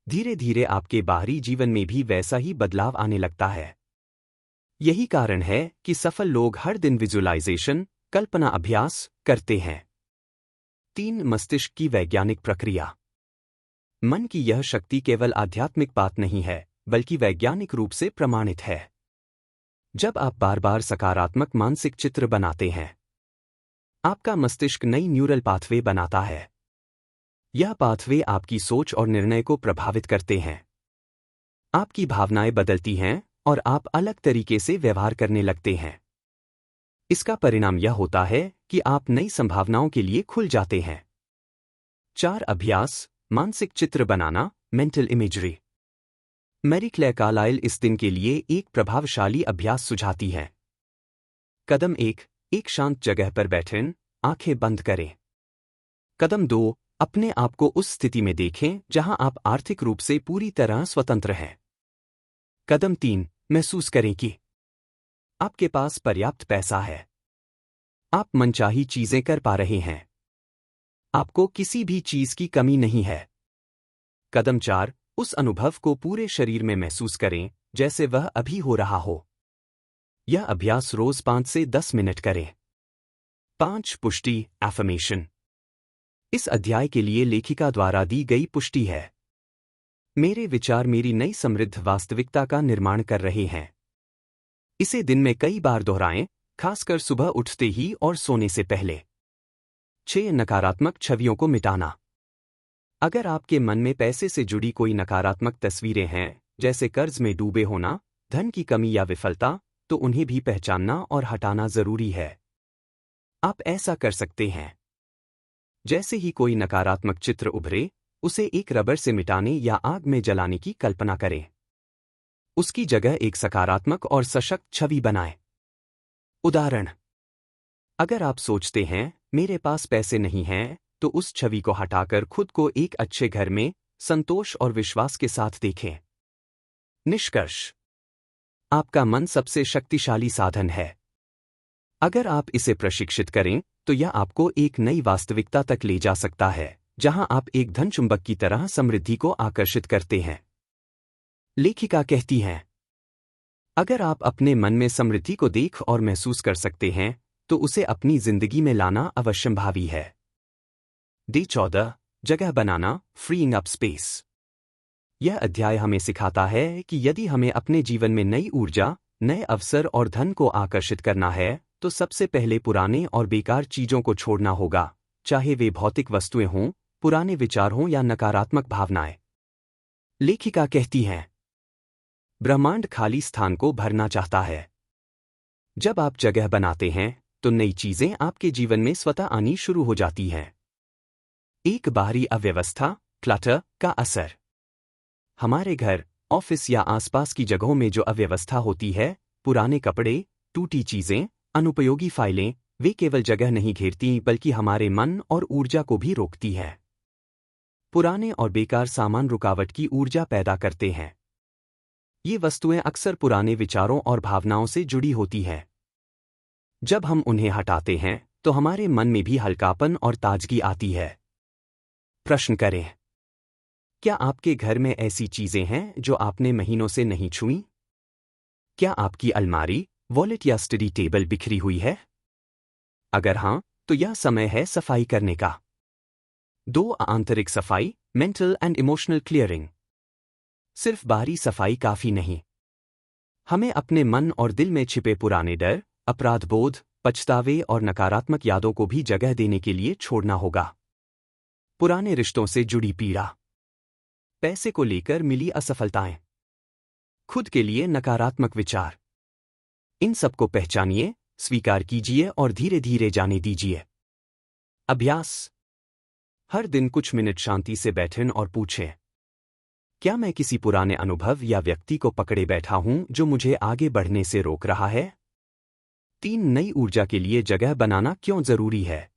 धीरे धीरे आपके बाहरी जीवन में भी वैसा ही बदलाव आने लगता है। यही कारण है कि सफल लोग हर दिन विजुअलाइजेशन, कल्पना अभ्यास करते हैं। 3 मस्तिष्क की वैज्ञानिक प्रक्रिया। मन की यह शक्ति केवल आध्यात्मिक बात नहीं है, बल्कि वैज्ञानिक रूप से प्रमाणित है। जब आप बार बार सकारात्मक मानसिक चित्र बनाते हैं, आपका मस्तिष्क नई न्यूरल पाथवे बनाता है। यह पाथवे आपकी सोच और निर्णय को प्रभावित करते हैं। आपकी भावनाएं बदलती हैं और आप अलग तरीके से व्यवहार करने लगते हैं। इसका परिणाम यह होता है कि आप नई संभावनाओं के लिए खुल जाते हैं। 4 अभ्यास, मानसिक चित्र बनाना, mental imagery. Mary Claire Carlyle इस दिन के लिए एक प्रभावशाली अभ्यास सुझाती है। कदम 1, एक शांत जगह पर बैठें, आंखें बंद करें। कदम 2, अपने आप को उस स्थिति में देखें जहां आप आर्थिक रूप से पूरी तरह स्वतंत्र हैं। कदम 3, महसूस करें कि आपके पास पर्याप्त पैसा है। आप मनचाही चीजें कर पा रहे हैं। आपको किसी भी चीज की कमी नहीं है। कदम 4, उस अनुभव को पूरे शरीर में महसूस करें जैसे वह अभी हो रहा हो। यह अभ्यास रोज 5 से 10 मिनट करें। 5 पुष्टि एफर्मेशन। इस अध्याय के लिए लेखिका द्वारा दी गई पुष्टि है। मेरे विचार मेरी नई समृद्ध वास्तविकता का निर्माण कर रहे हैं। इसे दिन में कई बार दोहराएं, खासकर सुबह उठते ही और सोने से पहले। 6 नकारात्मक छवियों को मिटाना। अगर आपके मन में पैसे से जुड़ी कोई नकारात्मक तस्वीरें हैं, जैसे कर्ज में डूबे होना, धन की कमी या विफलता, तो उन्हें भी पहचानना और हटाना जरूरी है। आप ऐसा कर सकते हैं। जैसे ही कोई नकारात्मक चित्र उभरे, उसे एक रबर से मिटाने या आग में जलाने की कल्पना करें। उसकी जगह एक सकारात्मक और सशक्त छवि बनाएं। उदाहरण: अगर आप सोचते हैं मेरे पास पैसे नहीं हैं, तो उस छवि को हटाकर खुद को एक अच्छे घर में संतोष और विश्वास के साथ देखें। निष्कर्ष, आपका मन सबसे शक्तिशाली साधन है। अगर आप इसे प्रशिक्षित करें तो यह आपको एक नई वास्तविकता तक ले जा सकता है, जहां आप एक धन चुंबक की तरह समृद्धि को आकर्षित करते हैं। लेखिका कहती हैं, अगर आप अपने मन में समृद्धि को देख और महसूस कर सकते हैं तो उसे अपनी जिंदगी में लाना अवश्यंभावी है। डे 14, जगह बनाना, फ्रीइंग अप स्पेस। यह अध्याय हमें सिखाता है कि यदि हमें अपने जीवन में नई ऊर्जा, नए अवसर और धन को आकर्षित करना है तो सबसे पहले पुराने और बेकार चीजों को छोड़ना होगा, चाहे वे भौतिक वस्तुएं हों, पुराने विचार हों या नकारात्मक भावनाएं। लेखिका कहती हैं, ब्रह्मांड खाली स्थान को भरना चाहता है। जब आप जगह बनाते हैं तो नई चीजें आपके जीवन में स्वतः आनी शुरू हो जाती हैं। एक बाहरी अव्यवस्था, क्लटर का असर। हमारे घर, ऑफिस या आसपास की जगहों में जो अव्यवस्था होती है, पुराने कपड़े, टूटी चीजें, अनुपयोगी फाइलें, वे केवल जगह नहीं घेरती बल्कि हमारे मन और ऊर्जा को भी रोकती है। पुराने और बेकार सामान रुकावट की ऊर्जा पैदा करते हैं। ये वस्तुएं अक्सर पुराने विचारों और भावनाओं से जुड़ी होती हैं। जब हम उन्हें हटाते हैं तो हमारे मन में भी हल्कापन और ताजगी आती है। प्रश्न करें, क्या आपके घर में ऐसी चीजें हैं जो आपने महीनों से नहीं छुई? क्या आपकी अलमारी, वॉलेट या स्टडी टेबल बिखरी हुई है? अगर हां, तो यह समय है सफाई करने का। 2, आंतरिक सफाई, मेंटल एंड इमोशनल क्लियरिंग। सिर्फ बाहरी सफाई काफी नहीं। हमें अपने मन और दिल में छिपे पुराने डर, अपराध बोध, पछतावे और नकारात्मक यादों को भी जगह देने के लिए छोड़ना होगा। पुराने रिश्तों से जुड़ी पीड़ा, पैसे को लेकर मिली असफलताएं, खुद के लिए नकारात्मक विचार, इन सबको पहचानिए, स्वीकार कीजिए और धीरे धीरे जाने दीजिए। अभ्यास, हर दिन कुछ मिनट शांति से बैठें और पूछें, क्या मैं किसी पुराने अनुभव या व्यक्ति को पकड़े बैठा हूं जो मुझे आगे बढ़ने से रोक रहा है? 3, नई ऊर्जा के लिए जगह बनाना क्यों जरूरी है?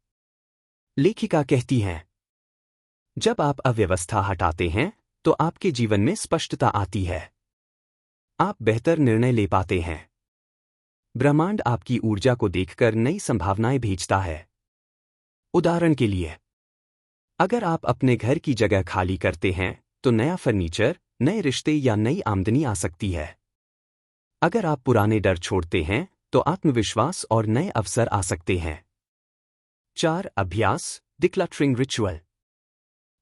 लेखिका कहती हैं, जब आप अव्यवस्था हटाते हैं तो आपके जीवन में स्पष्टता आती है। आप बेहतर निर्णय ले पाते हैं। ब्रह्मांड आपकी ऊर्जा को देखकर नई संभावनाएं भेजता है। उदाहरण के लिए, अगर आप अपने घर की जगह खाली करते हैं तो नया फर्नीचर, नए रिश्ते या नई आमदनी आ सकती है। अगर आप पुराने डर छोड़ते हैं तो आत्मविश्वास और नए अवसर आ सकते हैं। 4, अभ्यास, डिक्लटरिंग रिचुअल।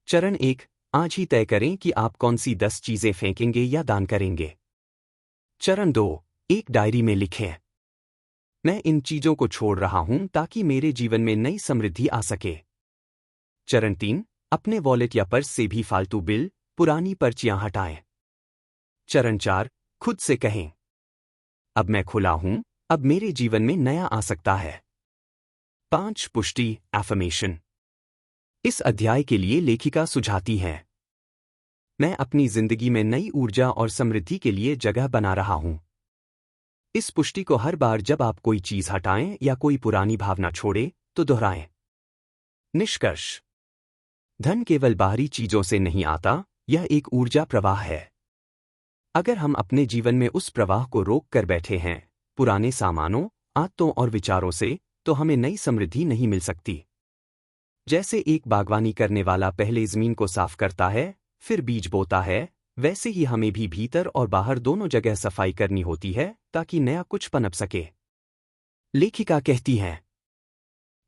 चरण 1, आज ही तय करें कि आप कौन सी 10 चीजें फेंकेंगे या दान करेंगे। चरण 2, एक डायरी में लिखें, मैं इन चीजों को छोड़ रहा हूं ताकि मेरे जीवन में नई समृद्धि आ सके। चरण 3, अपने वॉलेट या पर्स से भी फालतू बिल, पुरानी पर्चियां हटाएं। चरण 4, खुद से कहें, अब मैं खुला हूं, अब मेरे जीवन में नया आ सकता है। 5, पुष्टि, एफर्मेशन। इस अध्याय के लिए लेखिका सुझाती है, मैं अपनी जिंदगी में नई ऊर्जा और समृद्धि के लिए जगह बना रहा हूं। इस पुष्टि को हर बार जब आप कोई चीज हटाएं या कोई पुरानी भावना छोड़ें तो दोहराएं। निष्कर्ष, धन केवल बाहरी चीजों से नहीं आता, यह एक ऊर्जा प्रवाह है। अगर हम अपने जीवन में उस प्रवाह को रोक कर बैठे हैं, पुराने सामानों, आदतों और विचारों से, तो हमें नई समृद्धि नहीं मिल सकती। जैसे एक बागवानी करने वाला पहले जमीन को साफ करता है, फिर बीज बोता है, वैसे ही हमें भी भीतर और बाहर दोनों जगह सफाई करनी होती है ताकि नया कुछ पनप सके। लेखिका कहती हैं,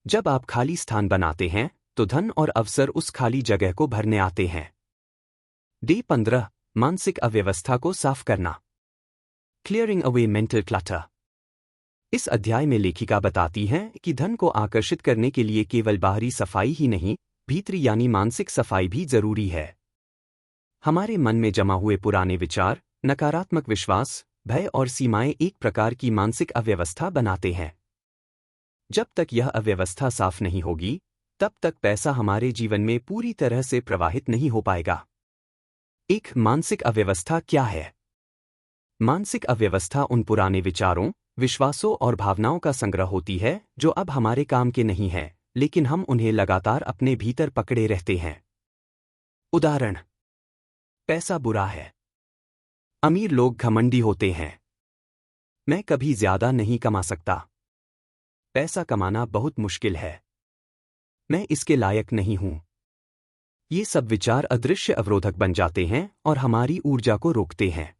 जब आप खाली स्थान बनाते हैं तो धन और अवसर उस खाली जगह को भरने आते हैं। डे 15, मानसिक अव्यवस्था को साफ करना, क्लियरिंग अवे मेंटल क्लटर। इस अध्याय में लेखिका बताती हैं कि धन को आकर्षित करने के लिए केवल बाहरी सफाई ही नहीं, भीतरी यानी मानसिक सफाई भी जरूरी है। हमारे मन में जमा हुए पुराने विचार, नकारात्मक विश्वास, भय और सीमाएं एक प्रकार की मानसिक अव्यवस्था बनाते हैं। जब तक यह अव्यवस्था साफ नहीं होगी, तब तक पैसा हमारे जीवन में पूरी तरह से प्रवाहित नहीं हो पाएगा। एक मानसिक अव्यवस्था क्या है? मानसिक अव्यवस्था उन पुराने विचारों, विश्वासों और भावनाओं का संग्रह होती है जो अब हमारे काम के नहीं है, लेकिन हम उन्हें लगातार अपने भीतर पकड़े रहते हैं। उदाहरण: पैसा बुरा है। अमीर लोग घमंडी होते हैं। मैं कभी ज्यादा नहीं कमा सकता। पैसा कमाना बहुत मुश्किल है। मैं इसके लायक नहीं हूं। ये सब विचार अदृश्य अवरोधक बन जाते हैं और हमारी ऊर्जा को रोकते हैं।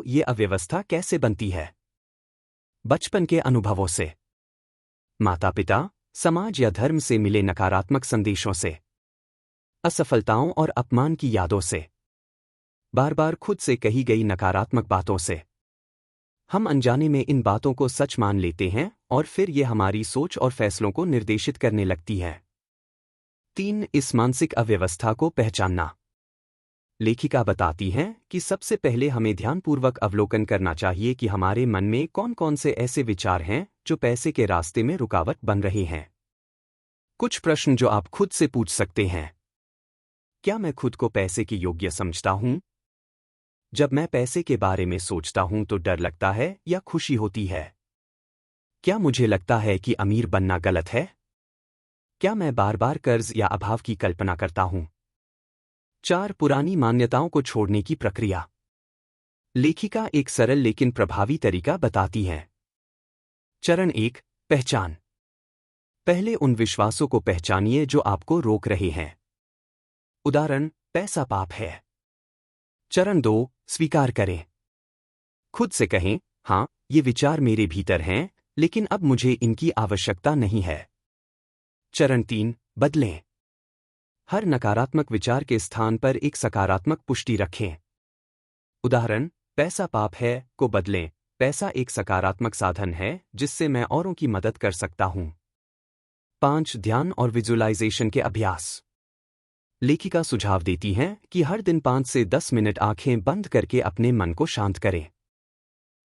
ये अव्यवस्था कैसे बनती है? बचपन के अनुभवों से, माता पिता, समाज या धर्म से मिले नकारात्मक संदेशों से, असफलताओं और अपमान की यादों से, बार बार खुद से कही गई नकारात्मक बातों से। हम अनजाने में इन बातों को सच मान लेते हैं और फिर ये हमारी सोच और फैसलों को निर्देशित करने लगती है। 3. इस मानसिक अव्यवस्था को पहचानना। लेखिका बताती हैं कि सबसे पहले हमें ध्यानपूर्वक अवलोकन करना चाहिए कि हमारे मन में कौन कौन से ऐसे विचार हैं जो पैसे के रास्ते में रुकावट बन रहे हैं। कुछ प्रश्न जो आप खुद से पूछ सकते हैं। क्या मैं खुद को पैसे के योग्य समझता हूं? जब मैं पैसे के बारे में सोचता हूं तो डर लगता है या खुशी होती है? क्या मुझे लगता है कि अमीर बनना गलत है? क्या मैं बार बार कर्ज या अभाव की कल्पना करता हूं? 4. पुरानी मान्यताओं को छोड़ने की प्रक्रिया। लेखिका एक सरल लेकिन प्रभावी तरीका बताती है। चरण 1. पहचान। पहले उन विश्वासों को पहचानिए जो आपको रोक रहे हैं। उदाहरण: पैसा पाप है। चरण 2. स्वीकार करें। खुद से कहें, हाँ, ये विचार मेरे भीतर हैं, लेकिन अब मुझे इनकी आवश्यकता नहीं है। चरण 3. बदलें। हर नकारात्मक विचार के स्थान पर एक सकारात्मक पुष्टि रखें। उदाहरण: पैसा पाप है को बदलें, पैसा एक सकारात्मक साधन है जिससे मैं औरों की मदद कर सकता हूं। 5. ध्यान और विजुअलाइजेशन के अभ्यास। लेखिका सुझाव देती हैं कि हर दिन 5 से 10 मिनट आंखें बंद करके अपने मन को शांत करें।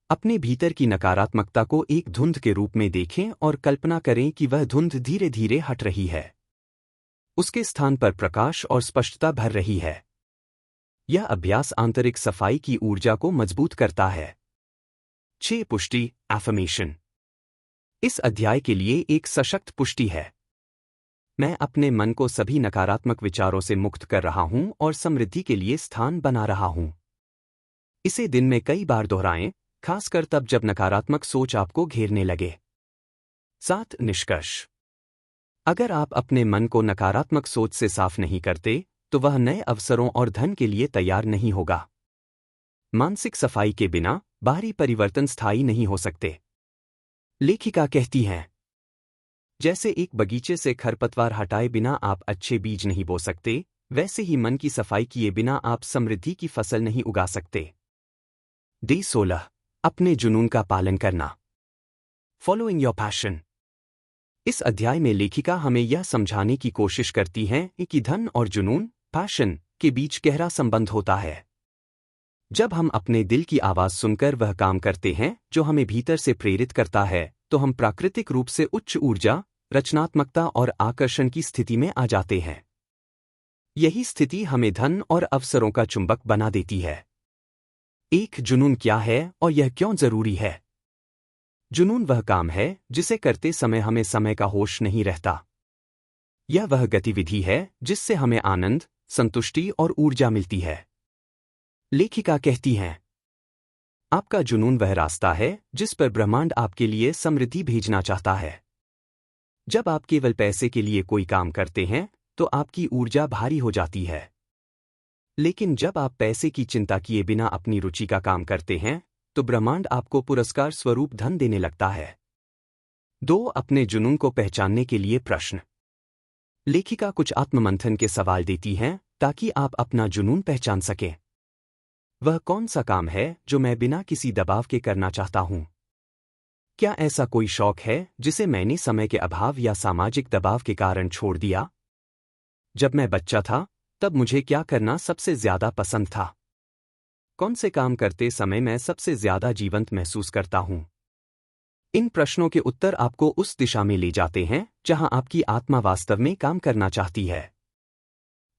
अपने भीतर की नकारात्मकता को एक धुंध के रूप में देखें और कल्पना करें कि वह धुंध धीरे धीरे हट रही है। उसके स्थान पर प्रकाश और स्पष्टता भर रही है। यह अभ्यास आंतरिक सफाई की ऊर्जा को मजबूत करता है। 6. पुष्टि, एफर्मेशन। इस अध्याय के लिए एक सशक्त पुष्टि है। मैं अपने मन को सभी नकारात्मक विचारों से मुक्त कर रहा हूं और समृद्धि के लिए स्थान बना रहा हूं। इसे दिन में कई बार दोहराएं, खासकर तब जब नकारात्मक सोच आपको घेरने लगे। 7. निष्कर्ष। अगर आप अपने मन को नकारात्मक सोच से साफ नहीं करते, तो वह नए अवसरों और धन के लिए तैयार नहीं होगा। मानसिक सफाई के बिना बाहरी परिवर्तन स्थायी नहीं हो सकते। लेखिका कहती हैं, जैसे एक बगीचे से खरपतवार हटाए बिना आप अच्छे बीज नहीं बो सकते, वैसे ही मन की सफाई किए बिना आप समृद्धि की फसल नहीं उगा सकते। Day 16. अपने जुनून का पालन करना। Following your passion. इस अध्याय में लेखिका हमें यह समझाने की कोशिश करती हैं कि धन और जुनून, पैशन, के बीच गहरा संबंध होता है। जब हम अपने दिल की आवाज सुनकर वह काम करते हैं जो हमें भीतर से प्रेरित करता है, तो हम प्राकृतिक रूप से उच्च ऊर्जा, रचनात्मकता और आकर्षण की स्थिति में आ जाते हैं। यही स्थिति हमें धन और अवसरों का चुंबक बना देती है। एक जुनून क्या है और यह क्यों जरूरी है? जुनून वह काम है जिसे करते समय हमें समय का होश नहीं रहता। यह वह गतिविधि है जिससे हमें आनंद, संतुष्टि और ऊर्जा मिलती है। लेखिका कहती हैं, आपका जुनून वह रास्ता है जिस पर ब्रह्मांड आपके लिए समृद्धि भेजना चाहता है। जब आप केवल पैसे के लिए कोई काम करते हैं, तो आपकी ऊर्जा भारी हो जाती है। लेकिन जब आप पैसे की चिंता किए बिना अपनी रुचि का काम करते हैं, तो ब्रह्मांड आपको पुरस्कार स्वरूप धन देने लगता है। 2. अपने जुनून को पहचानने के लिए प्रश्न। लेखिका कुछ आत्ममंथन के सवाल देती हैं ताकि आप अपना जुनून पहचान सकें। वह कौन सा काम है जो मैं बिना किसी दबाव के करना चाहता हूं? क्या ऐसा कोई शौक है जिसे मैंने समय के अभाव या सामाजिक दबाव के कारण छोड़ दिया? जब मैं बच्चा था, तब मुझे क्या करना सबसे ज्यादा पसंद था? कौन से काम करते समय मैं सबसे ज्यादा जीवंत महसूस करता हूं? इन प्रश्नों के उत्तर आपको उस दिशा में ले जाते हैं जहां आपकी आत्मा वास्तव में काम करना चाहती है।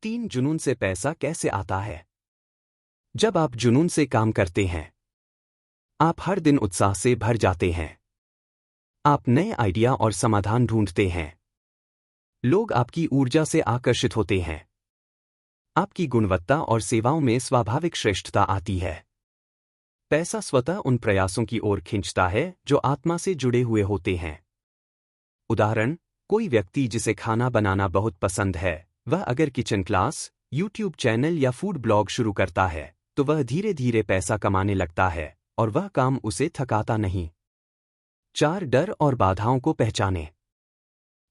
3. जुनून से पैसा कैसे आता है? जब आप जुनून से काम करते हैं, आप हर दिन उत्साह से भर जाते हैं। आप नए आइडिया और समाधान ढूंढते हैं। लोग आपकी ऊर्जा से आकर्षित होते हैं। आपकी गुणवत्ता और सेवाओं में स्वाभाविक श्रेष्ठता आती है। पैसा स्वतः उन प्रयासों की ओर खींचता है जो आत्मा से जुड़े हुए होते हैं। उदाहरण, कोई व्यक्ति जिसे खाना बनाना बहुत पसंद है, वह अगर किचन क्लास, यूट्यूब चैनल या फूड ब्लॉग शुरू करता है, तो वह धीरे धीरे पैसा कमाने लगता है और वह काम उसे थकाता नहीं। 4 डर और बाधाओं को पहचानें।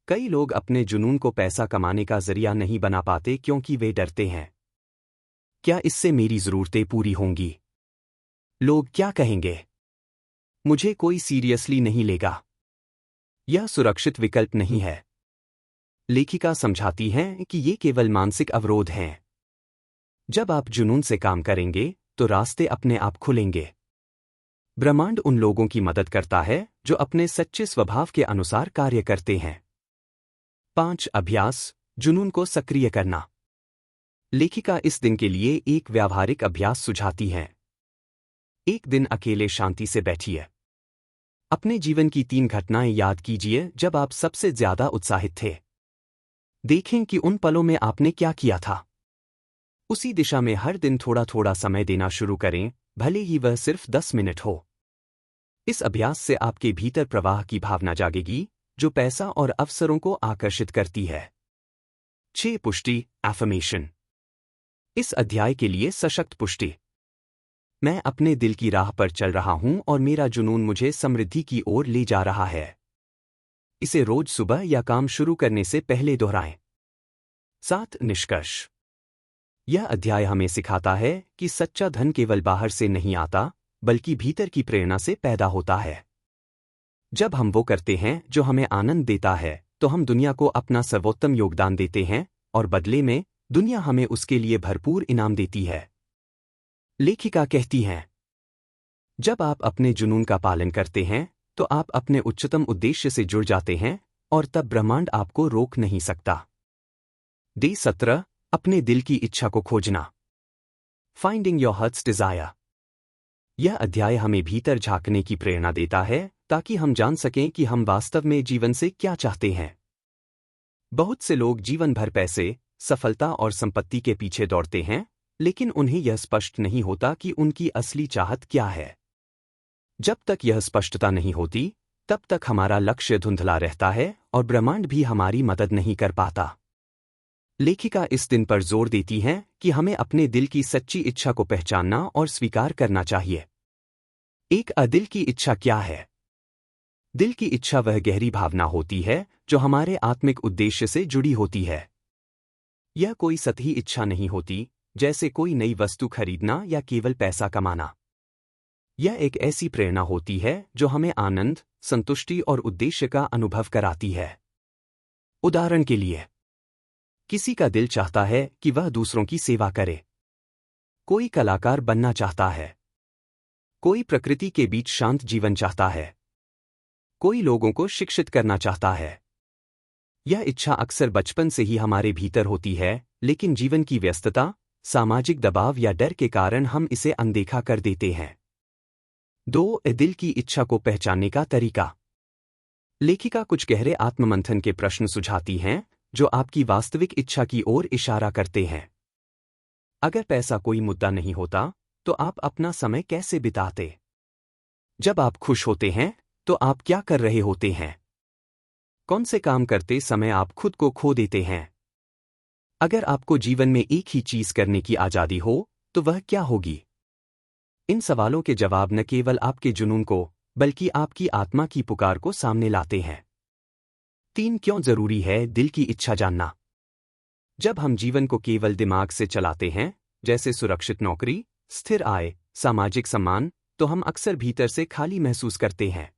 कई लोग अपने जुनून को पैसा कमाने का जरिया नहीं बना पाते क्योंकि वे डरते हैं। क्या इससे मेरी जरूरतें पूरी होंगी? लोग क्या कहेंगे? मुझे कोई सीरियसली नहीं लेगा। यह सुरक्षित विकल्प नहीं है। लेखिका समझाती हैं कि ये केवल मानसिक अवरोध हैं। जब आप जुनून से काम करेंगे तो रास्ते अपने आप खुलेंगे। ब्रह्मांड उन लोगों की मदद करता है जो अपने सच्चे स्वभाव के अनुसार कार्य करते हैं। 5 अभ्यास, जुनून को सक्रिय करना। लेखिका इस दिन के लिए एक व्यावहारिक अभ्यास सुझाती हैं। एक दिन अकेले शांति से बैठिए। अपने जीवन की 3 घटनाएं याद कीजिए जब आप सबसे ज्यादा उत्साहित थे। देखें कि उन पलों में आपने क्या किया था। उसी दिशा में हर दिन थोड़ा थोड़ा समय देना शुरू करें, भले ही वह सिर्फ 10 मिनट हो। इस अभ्यास से आपके भीतर प्रवाह की भावना जागेगी, जो पैसा और अवसरों को आकर्षित करती है। 6 पुष्टि, एफर्मेशन। इस अध्याय के लिए सशक्त पुष्टि। मैं अपने दिल की राह पर चल रहा हूं और मेरा जुनून मुझे समृद्धि की ओर ले जा रहा है। इसे रोज सुबह या काम शुरू करने से पहले दोहराएं। 7 निष्कर्ष। यह अध्याय हमें सिखाता है कि सच्चा धन केवल बाहर से नहीं आता, बल्कि भीतर की प्रेरणा से पैदा होता है। जब हम वो करते हैं जो हमें आनंद देता है, तो हम दुनिया को अपना सर्वोत्तम योगदान देते हैं और बदले में दुनिया हमें उसके लिए भरपूर इनाम देती है। लेखिका कहती हैं, जब आप अपने जुनून का पालन करते हैं, तो आप अपने उच्चतम उद्देश्य से जुड़ जाते हैं और तब ब्रह्मांड आपको रोक नहीं सकता। डे 17, अपने दिल की इच्छा को खोजना। Finding your heart's desire. यह अध्याय हमें भीतर झांकने की प्रेरणा देता है ताकि हम जान सकें कि हम वास्तव में जीवन से क्या चाहते हैं। बहुत से लोग जीवन भर पैसे, सफलता और संपत्ति के पीछे दौड़ते हैं, लेकिन उन्हें यह स्पष्ट नहीं होता कि उनकी असली चाहत क्या है। जब तक यह स्पष्टता नहीं होती, तब तक हमारा लक्ष्य धुंधला रहता है और ब्रह्मांड भी हमारी मदद नहीं कर पाता। लेखिका इस दिन पर जोर देती हैं कि हमें अपने दिल की सच्ची इच्छा को पहचानना और स्वीकार करना चाहिए। एक अदिल की इच्छा क्या है? दिल की इच्छा वह गहरी भावना होती है जो हमारे आत्मिक उद्देश्य से जुड़ी होती है। यह कोई सतही इच्छा नहीं होती, जैसे कोई नई वस्तु खरीदना या केवल पैसा कमाना। यह एक ऐसी प्रेरणा होती है जो हमें आनंद, संतुष्टि और उद्देश्य का अनुभव कराती है। उदाहरण के लिए, किसी का दिल चाहता है कि वह दूसरों की सेवा करे। कोई कलाकार बनना चाहता है। कोई प्रकृति के बीच शांत जीवन चाहता है। कोई लोगों को शिक्षित करना चाहता है। यह इच्छा अक्सर बचपन से ही हमारे भीतर होती है, लेकिन जीवन की व्यस्तता, सामाजिक दबाव या डर के कारण हम इसे अनदेखा कर देते हैं। 2 दिल की इच्छा को पहचानने का तरीका। लेखिका कुछ गहरे आत्ममंथन के प्रश्न सुझाती हैं जो आपकी वास्तविक इच्छा की ओर इशारा करते हैं। अगर पैसा कोई मुद्दा नहीं होता, तो आप अपना समय कैसे बिताते? जब आप खुश होते हैं, तो आप क्या कर रहे होते हैं? कौन से काम करते समय आप खुद को खो देते हैं? अगर आपको जीवन में एक ही चीज करने की आजादी हो, तो वह क्या होगी? इन सवालों के जवाब न केवल आपके जुनून को, बल्कि आपकी आत्मा की पुकार को सामने लाते हैं। 3 क्यों जरूरी है दिल की इच्छा जानना? जब हम जीवन को केवल दिमाग से चलाते हैं, जैसे सुरक्षित नौकरी, स्थिर आय, सामाजिक सम्मान, तो हम अक्सर भीतर से खाली महसूस करते हैं।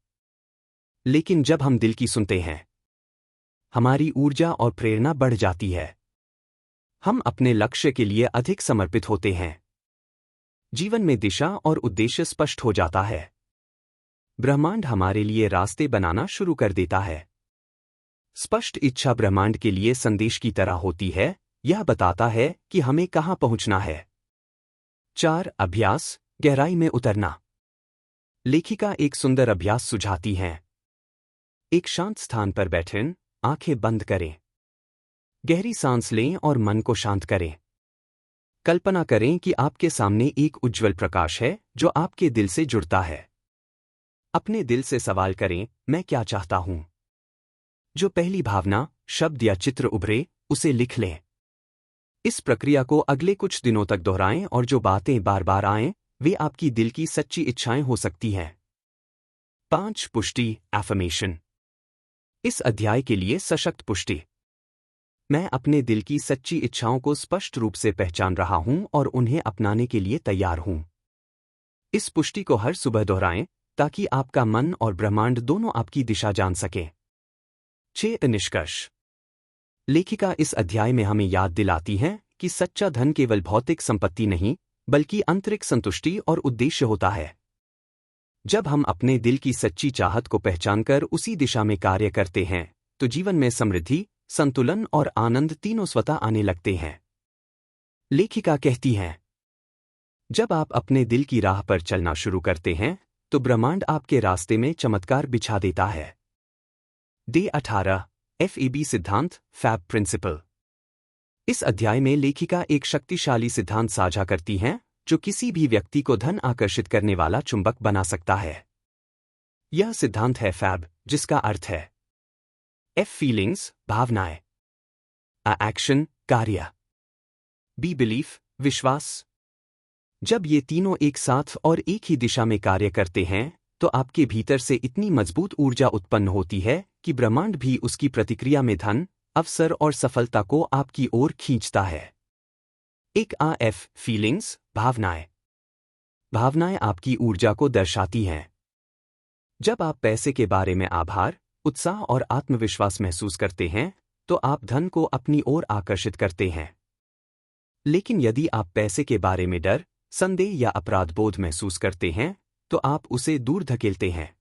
लेकिन जब हम दिल की सुनते हैं, हमारी ऊर्जा और प्रेरणा बढ़ जाती है। हम अपने लक्ष्य के लिए अधिक समर्पित होते हैं। जीवन में दिशा और उद्देश्य स्पष्ट हो जाता है। ब्रह्मांड हमारे लिए रास्ते बनाना शुरू कर देता है। स्पष्ट इच्छा ब्रह्मांड के लिए संदेश की तरह होती है, यह बताता है कि हमें कहां पहुंचना है। 4 अभ्यास, गहराई में उतरना। लेखिका एक सुंदर अभ्यास सुझाती हैं। एक शांत स्थान पर बैठें, आंखें बंद करें। गहरी सांस लें और मन को शांत करें। कल्पना करें कि आपके सामने एक उज्ज्वल प्रकाश है जो आपके दिल से जुड़ता है। अपने दिल से सवाल करें, मैं क्या चाहता हूं? जो पहली भावना, शब्द या चित्र उभरे, उसे लिख लें। इस प्रक्रिया को अगले कुछ दिनों तक दोहराएं और जो बातें बार बार आएं, वे आपकी दिल की सच्ची इच्छाएं हो सकती हैं। 5 पुष्टि एफर्मेशन। इस अध्याय के लिए सशक्त पुष्टि। मैं अपने दिल की सच्ची इच्छाओं को स्पष्ट रूप से पहचान रहा हूं और उन्हें अपनाने के लिए तैयार हूं। इस पुष्टि को हर सुबह दोहराएं ताकि आपका मन और ब्रह्मांड दोनों आपकी दिशा जान सकें। 6 निष्कर्ष। लेखिका इस अध्याय में हमें याद दिलाती हैं कि सच्चा धन केवल भौतिक संपत्ति नहीं, बल्कि आंतरिक संतुष्टि और उद्देश्य होता है। जब हम अपने दिल की सच्ची चाहत को पहचानकर उसी दिशा में कार्य करते हैं, तो जीवन में समृद्धि, संतुलन और आनंद तीनों स्वतः आने लगते हैं। लेखिका कहती हैं, जब आप अपने दिल की राह पर चलना शुरू करते हैं, तो ब्रह्मांड आपके रास्ते में चमत्कार बिछा देता है। डे 18 FEB सिद्धांत, फैब प्रिंसिपल। इस अध्याय में लेखिका एक शक्तिशाली सिद्धांत साझा करती हैं जो किसी भी व्यक्ति को धन आकर्षित करने वाला चुंबक बना सकता है। यह सिद्धांत है फैब, जिसका अर्थ है F फीलिंग्स, भावनाएं, A एक्शन, कार्य, B बिलीफ, विश्वास। जब ये तीनों एक साथ और एक ही दिशा में कार्य करते हैं, तो आपके भीतर से इतनी मजबूत ऊर्जा उत्पन्न होती है कि ब्रह्मांड भी उसकी प्रतिक्रिया में धन, अवसर और सफलता को आपकी ओर खींचता है। एक AF फीलिंग्स, भावनाएं। भावनाएं आपकी ऊर्जा को दर्शाती हैं। जब आप पैसे के बारे में आभार, उत्साह और आत्मविश्वास महसूस करते हैं, तो आप धन को अपनी ओर आकर्षित करते हैं। लेकिन यदि आप पैसे के बारे में डर, संदेह या अपराधबोध महसूस करते हैं, तो आप उसे दूर धकेलते हैं।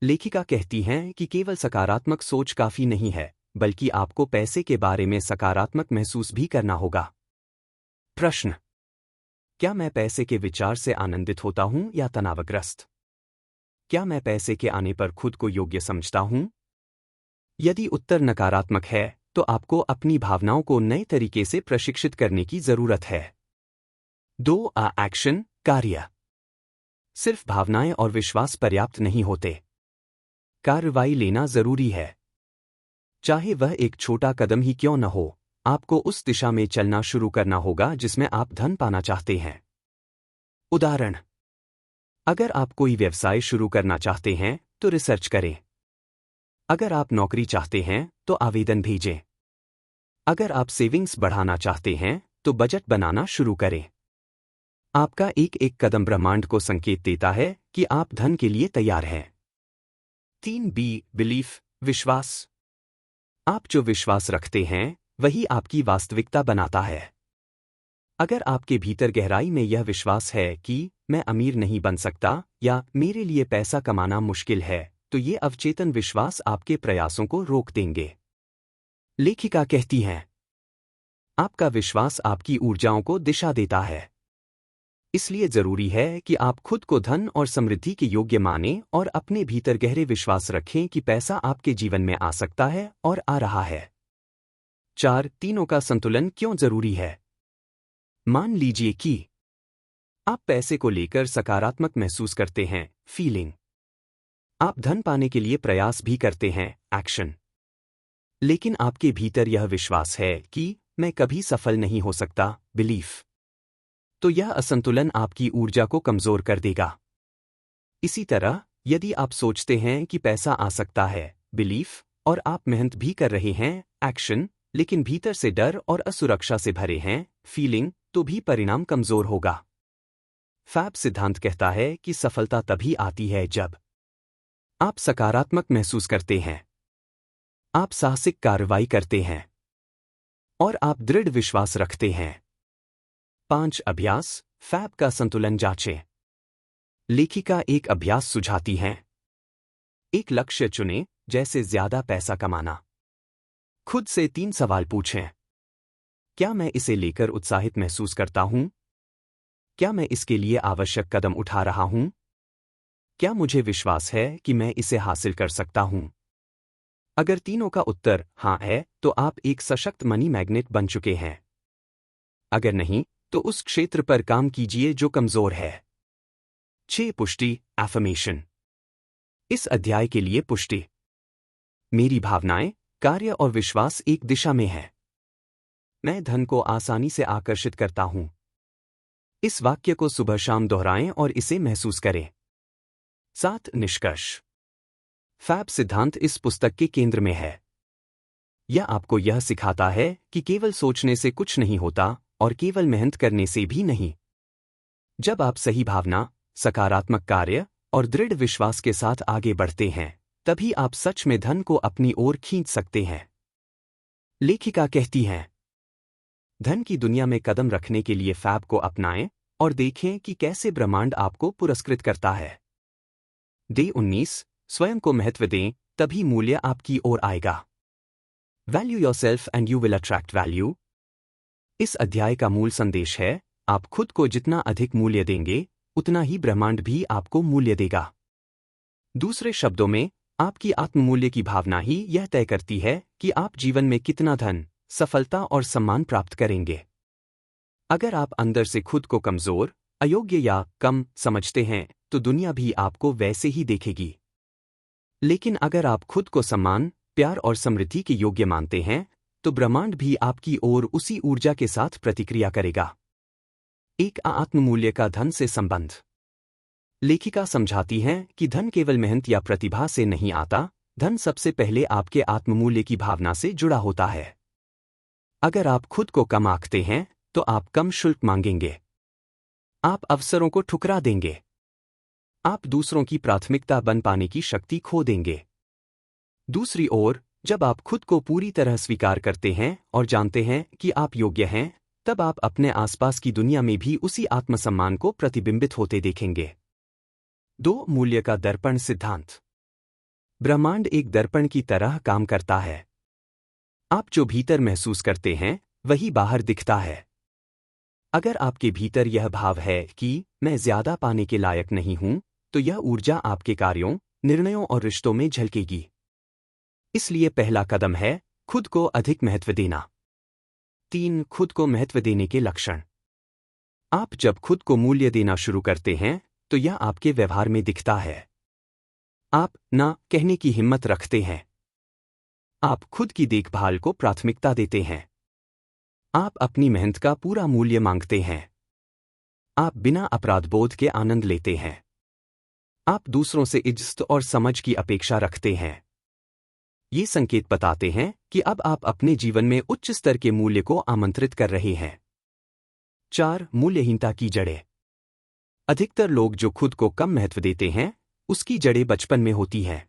लेखिका कहती हैं कि केवल सकारात्मक सोच काफी नहीं है, बल्कि आपको पैसे के बारे में सकारात्मक महसूस भी करना होगा। प्रश्न: क्या मैं पैसे के विचार से आनंदित होता हूं या तनावग्रस्त? क्या मैं पैसे के आने पर खुद को योग्य समझता हूं? यदि उत्तर नकारात्मक है, तो आपको अपनी भावनाओं को नए तरीके से प्रशिक्षित करने की जरूरत है। 2 एक्शन, कार्य। सिर्फ भावनाएं और विश्वास पर्याप्त नहीं होते। कार्रवाई लेना जरूरी है। चाहे वह एक छोटा कदम ही क्यों न हो, आपको उस दिशा में चलना शुरू करना होगा जिसमें आप धन पाना चाहते हैं। उदाहरण: अगर आप कोई व्यवसाय शुरू करना चाहते हैं, तो रिसर्च करें। अगर आप नौकरी चाहते हैं, तो आवेदन भेजें। अगर आप सेविंग्स बढ़ाना चाहते हैं, तो बजट बनाना शुरू करें। आपका एक एक कदम ब्रह्मांड को संकेत देता है कि आप धन के लिए तैयार हैं। 3B बिलीफ, विश्वास। आप जो विश्वास रखते हैं, वही आपकी वास्तविकता बनाता है। अगर आपके भीतर गहराई में यह विश्वास है कि मैं अमीर नहीं बन सकता या मेरे लिए पैसा कमाना मुश्किल है, तो ये अवचेतन विश्वास आपके प्रयासों को रोक देंगे। लेखिका कहती हैं, आपका विश्वास आपकी ऊर्जाओं को दिशा देता है। इसलिए जरूरी है कि आप खुद को धन और समृद्धि के योग्य मानें और अपने भीतर गहरे विश्वास रखें कि पैसा आपके जीवन में आ सकता है और आ रहा है। 4 तीनों का संतुलन क्यों जरूरी है? मान लीजिए कि आप पैसे को लेकर सकारात्मक महसूस करते हैं, फीलिंग। आप धन पाने के लिए प्रयास भी करते हैं, एक्शन। लेकिन आपके भीतर यह विश्वास है कि मैं कभी सफल नहीं हो सकता, बिलीफ। तो यह असंतुलन आपकी ऊर्जा को कमजोर कर देगा। इसी तरह, यदि आप सोचते हैं कि पैसा आ सकता है, बिलीफ, और आप मेहनत भी कर रहे हैं, एक्शन, लेकिन भीतर से डर और असुरक्षा से भरे हैं, फीलिंग, तो भी परिणाम कमजोर होगा। फैब सिद्धांत कहता है कि सफलता तभी आती है जब आप सकारात्मक महसूस करते हैं, आप साहसिक कार्रवाई करते हैं और आप दृढ़ विश्वास रखते हैं। 5 अभ्यास, फैब का संतुलन जांचें। लेखिका एक अभ्यास सुझाती हैं। एक लक्ष्य चुनें, जैसे ज्यादा पैसा कमाना। खुद से 3 सवाल पूछें। क्या मैं इसे लेकर उत्साहित महसूस करता हूं? क्या मैं इसके लिए आवश्यक कदम उठा रहा हूं? क्या मुझे विश्वास है कि मैं इसे हासिल कर सकता हूं? अगर तीनों का उत्तर हाँ है, तो आप एक सशक्त मनी मैग्नेट बन चुके हैं। अगर नहीं, तो उस क्षेत्र पर काम कीजिए जो कमजोर है। 6 पुष्टि एफर्मेशन। इस अध्याय के लिए पुष्टि। मेरी भावनाएं, कार्य और विश्वास एक दिशा में है। मैं धन को आसानी से आकर्षित करता हूं। इस वाक्य को सुबह शाम दोहराएं और इसे महसूस करें। 7 निष्कर्ष। फैब सिद्धांत इस पुस्तक के केंद्र में है। यह आपको यह सिखाता है कि केवल सोचने से कुछ नहीं होता और केवल मेहनत करने से भी नहीं। जब आप सही भावना, सकारात्मक कार्य और दृढ़ विश्वास के साथ आगे बढ़ते हैं, तभी आप सच में धन को अपनी ओर खींच सकते हैं। लेखिका कहती हैं, धन की दुनिया में कदम रखने के लिए फैब को अपनाएं और देखें कि कैसे ब्रह्मांड आपको पुरस्कृत करता है। डे 19, स्वयं को महत्व दें, तभी मूल्य आपकी ओर आएगा। Value yourself and you will attract value. इस अध्याय का मूल संदेश है, आप खुद को जितना अधिक मूल्य देंगे, उतना ही ब्रह्मांड भी आपको मूल्य देगा। दूसरे शब्दों में, आपकी आत्ममूल्य की भावना ही यह तय करती है कि आप जीवन में कितना धन, सफलता और सम्मान प्राप्त करेंगे। अगर आप अंदर से खुद को कमजोर, अयोग्य या कम समझते हैं, तो दुनिया भी आपको वैसे ही देखेगी। लेकिन अगर आप खुद को सम्मान, प्यार और समृद्धि के योग्य मानते हैं, तो ब्रह्मांड भी आपकी ओर उसी ऊर्जा के साथ प्रतिक्रिया करेगा। एक आत्ममूल्य का धन से संबंध। लेखिका समझाती हैं कि धन केवल मेहनत या प्रतिभा से नहीं आता, धन सबसे पहले आपके आत्ममूल्य की भावना से जुड़ा होता है। अगर आप खुद को कम आंकते हैं, तो आप कम शुल्क मांगेंगे। आप अवसरों को ठुकरा देंगे। आप दूसरों की प्राथमिकता बन पाने की शक्ति खो देंगे। दूसरी ओर, जब आप खुद को पूरी तरह स्वीकार करते हैं और जानते हैं कि आप योग्य हैं, तब आप अपने आसपास की दुनिया में भी उसी आत्मसम्मान को प्रतिबिंबित होते देखेंगे। 2 मूल्य का दर्पण सिद्धांत। ब्रह्मांड एक दर्पण की तरह काम करता है। आप जो भीतर महसूस करते हैं, वही बाहर दिखता है। अगर आपके भीतर यह भाव है कि मैं ज्यादा पाने के लायक नहीं हूं, तो यह ऊर्जा आपके कार्यों, निर्णयों और रिश्तों में झलकेगी। इसलिए पहला कदम है खुद को अधिक महत्व देना। 3 खुद को महत्व देने के लक्षण। आप जब खुद को मूल्य देना शुरू करते हैं, तो यह आपके व्यवहार में दिखता है। आप ना कहने की हिम्मत रखते हैं। आप खुद की देखभाल को प्राथमिकता देते हैं। आप अपनी मेहनत का पूरा मूल्य मांगते हैं। आप बिना अपराधबोध के आनंद लेते हैं। आप दूसरों से इज्जत और समझ की अपेक्षा रखते हैं। ये संकेत बताते हैं कि अब आप अपने जीवन में उच्च स्तर के मूल्य को आमंत्रित कर रहे हैं। 4 मूल्यहीनता की जड़ें। अधिकतर लोग जो खुद को कम महत्व देते हैं, उसकी जड़ें बचपन में होती हैं।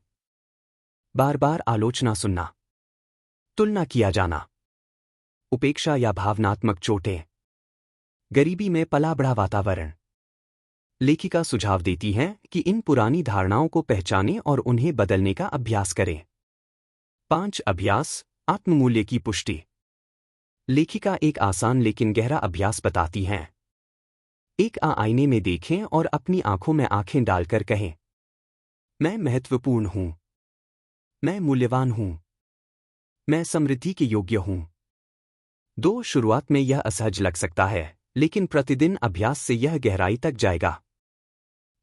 बार बार आलोचना सुनना, तुलना किया जाना, उपेक्षा या भावनात्मक चोटें, गरीबी में पला बढ़ा वातावरण। लेखिका सुझाव देती हैं कि इन पुरानी धारणाओं को पहचानें और उन्हें बदलने का अभ्यास करें। 5 अभ्यास आत्ममूल्य की पुष्टि। लेखिका एक आसान लेकिन गहरा अभ्यास बताती हैं। एक आईने में देखें और अपनी आंखों में आंखें डालकर कहें, मैं महत्वपूर्ण हूं। मैं मूल्यवान हूं। मैं समृद्धि के योग्य हूं। 2 शुरुआत में यह असहज लग सकता है, लेकिन प्रतिदिन अभ्यास से यह गहराई तक जाएगा।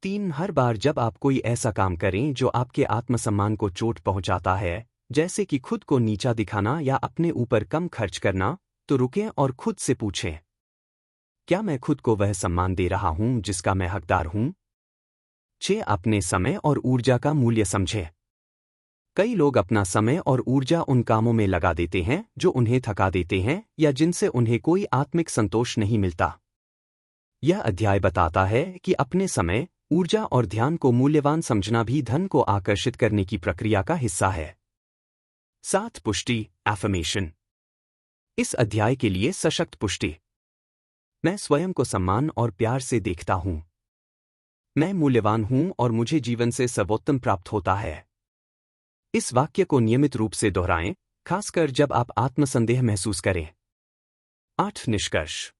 3 हर बार जब आप कोई ऐसा काम करें जो आपके आत्मसम्मान को चोट पहुंचाता है, जैसे कि खुद को नीचा दिखाना या अपने ऊपर कम खर्च करना, तो रुकें और खुद से पूछें, क्या मैं खुद को वह सम्मान दे रहा हूं जिसका मैं हकदार हूं? 6 अपने समय और ऊर्जा का मूल्य समझें। कई लोग अपना समय और ऊर्जा उन कामों में लगा देते हैं जो उन्हें थका देते हैं या जिनसे उन्हें कोई आत्मिक संतोष नहीं मिलता। यह अध्याय बताता है कि अपने समय, ऊर्जा और ध्यान को मूल्यवान समझना भी धन को आकर्षित करने की प्रक्रिया का हिस्सा है। 7 पुष्टि एफर्मेशन। इस अध्याय के लिए सशक्त पुष्टि। मैं स्वयं को सम्मान और प्यार से देखता हूं। मैं मूल्यवान हूं और मुझे जीवन से सर्वोत्तम प्राप्त होता है। इस वाक्य को नियमित रूप से दोहराएं, खासकर जब आप आत्मसंदेह महसूस करें। 8 निष्कर्ष।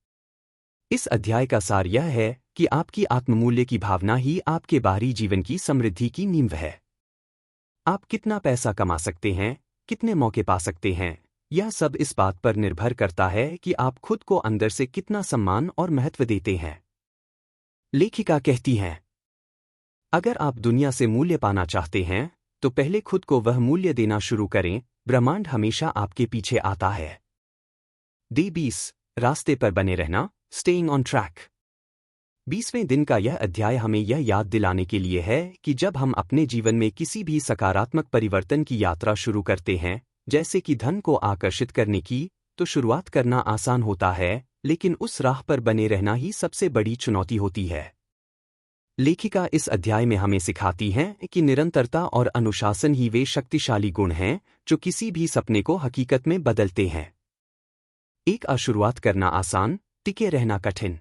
इस अध्याय का सार यह है कि आपकी आत्ममूल्य की भावना ही आपके बाहरी जीवन की समृद्धि की नींव है। आप कितना पैसा कमा सकते हैं, कितने मौके पा सकते हैं, यह सब इस बात पर निर्भर करता है कि आप खुद को अंदर से कितना सम्मान और महत्व देते हैं। लेखिका कहती हैं, अगर आप दुनिया से मूल्य पाना चाहते हैं तो पहले खुद को वह मूल्य देना शुरू करें। ब्रह्मांड हमेशा आपके पीछे आता है। डे 20, रास्ते पर बने रहना, स्टेइंग ऑन ट्रैक। 20वें दिन का यह अध्याय हमें यह याद दिलाने के लिए है कि जब हम अपने जीवन में किसी भी सकारात्मक परिवर्तन की यात्रा शुरू करते हैं, जैसे कि धन को आकर्षित करने की, तो शुरुआत करना आसान होता है, लेकिन उस राह पर बने रहना ही सबसे बड़ी चुनौती होती है। लेखिका इस अध्याय में हमें सिखाती हैं कि निरंतरता और अनुशासन ही वे शक्तिशाली गुण हैं जो किसी भी सपने को हकीकत में बदलते हैं। एक शुरुआत करना आसान, टिके रहना कठिन।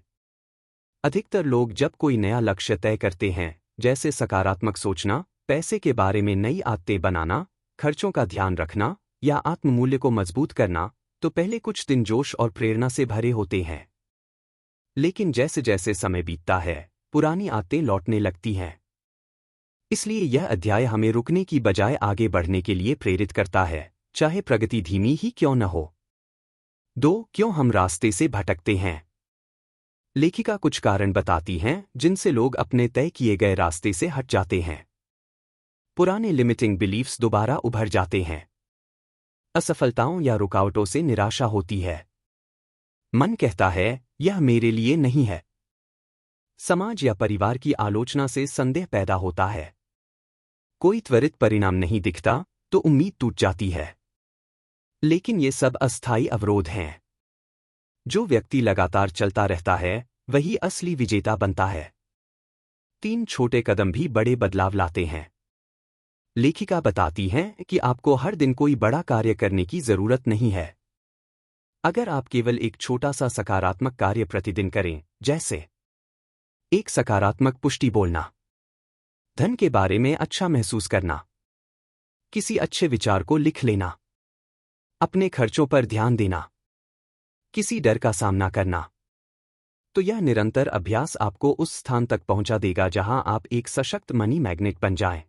अधिकतर लोग जब कोई नया लक्ष्य तय करते हैं, जैसे सकारात्मक सोचना, पैसे के बारे में नई आदतें बनाना, खर्चों का ध्यान रखना या आत्ममूल्य को मजबूत करना, तो पहले कुछ दिन जोश और प्रेरणा से भरे होते हैं। लेकिन जैसे जैसे समय बीतता है, पुरानी आदतें लौटने लगती हैं। इसलिए यह अध्याय हमें रुकने की बजाय आगे बढ़ने के लिए प्रेरित करता है, चाहे प्रगति धीमी ही क्यों न हो। 2. क्यों हम रास्ते से भटकते हैं? लेखिका कुछ कारण बताती हैं जिनसे लोग अपने तय किए गए रास्ते से हट जाते हैं। पुराने लिमिटिंग बिलीफ्स दोबारा उभर जाते हैं। असफलताओं या रुकावटों से निराशा होती है। मन कहता है, यह मेरे लिए नहीं है। समाज या परिवार की आलोचना से संदेह पैदा होता है। कोई त्वरित परिणाम नहीं दिखता तो उम्मीद टूट जाती है। लेकिन ये सब अस्थायी अवरोध हैं। जो व्यक्ति लगातार चलता रहता है वही असली विजेता बनता है। 3 छोटे कदम भी बड़े बदलाव लाते हैं। लेखिका बताती हैं कि आपको हर दिन कोई बड़ा कार्य करने की जरूरत नहीं है। अगर आप केवल एक छोटा सा सकारात्मक कार्य प्रतिदिन करें, जैसे एक सकारात्मक पुष्टि बोलना, धन के बारे में अच्छा महसूस करना, किसी अच्छे विचार को लिख लेना, अपने खर्चों पर ध्यान देना, किसी डर का सामना करना, तो यह निरंतर अभ्यास आपको उस स्थान तक पहुंचा देगा जहां आप एक सशक्त मनी मैग्नेट बन जाएं।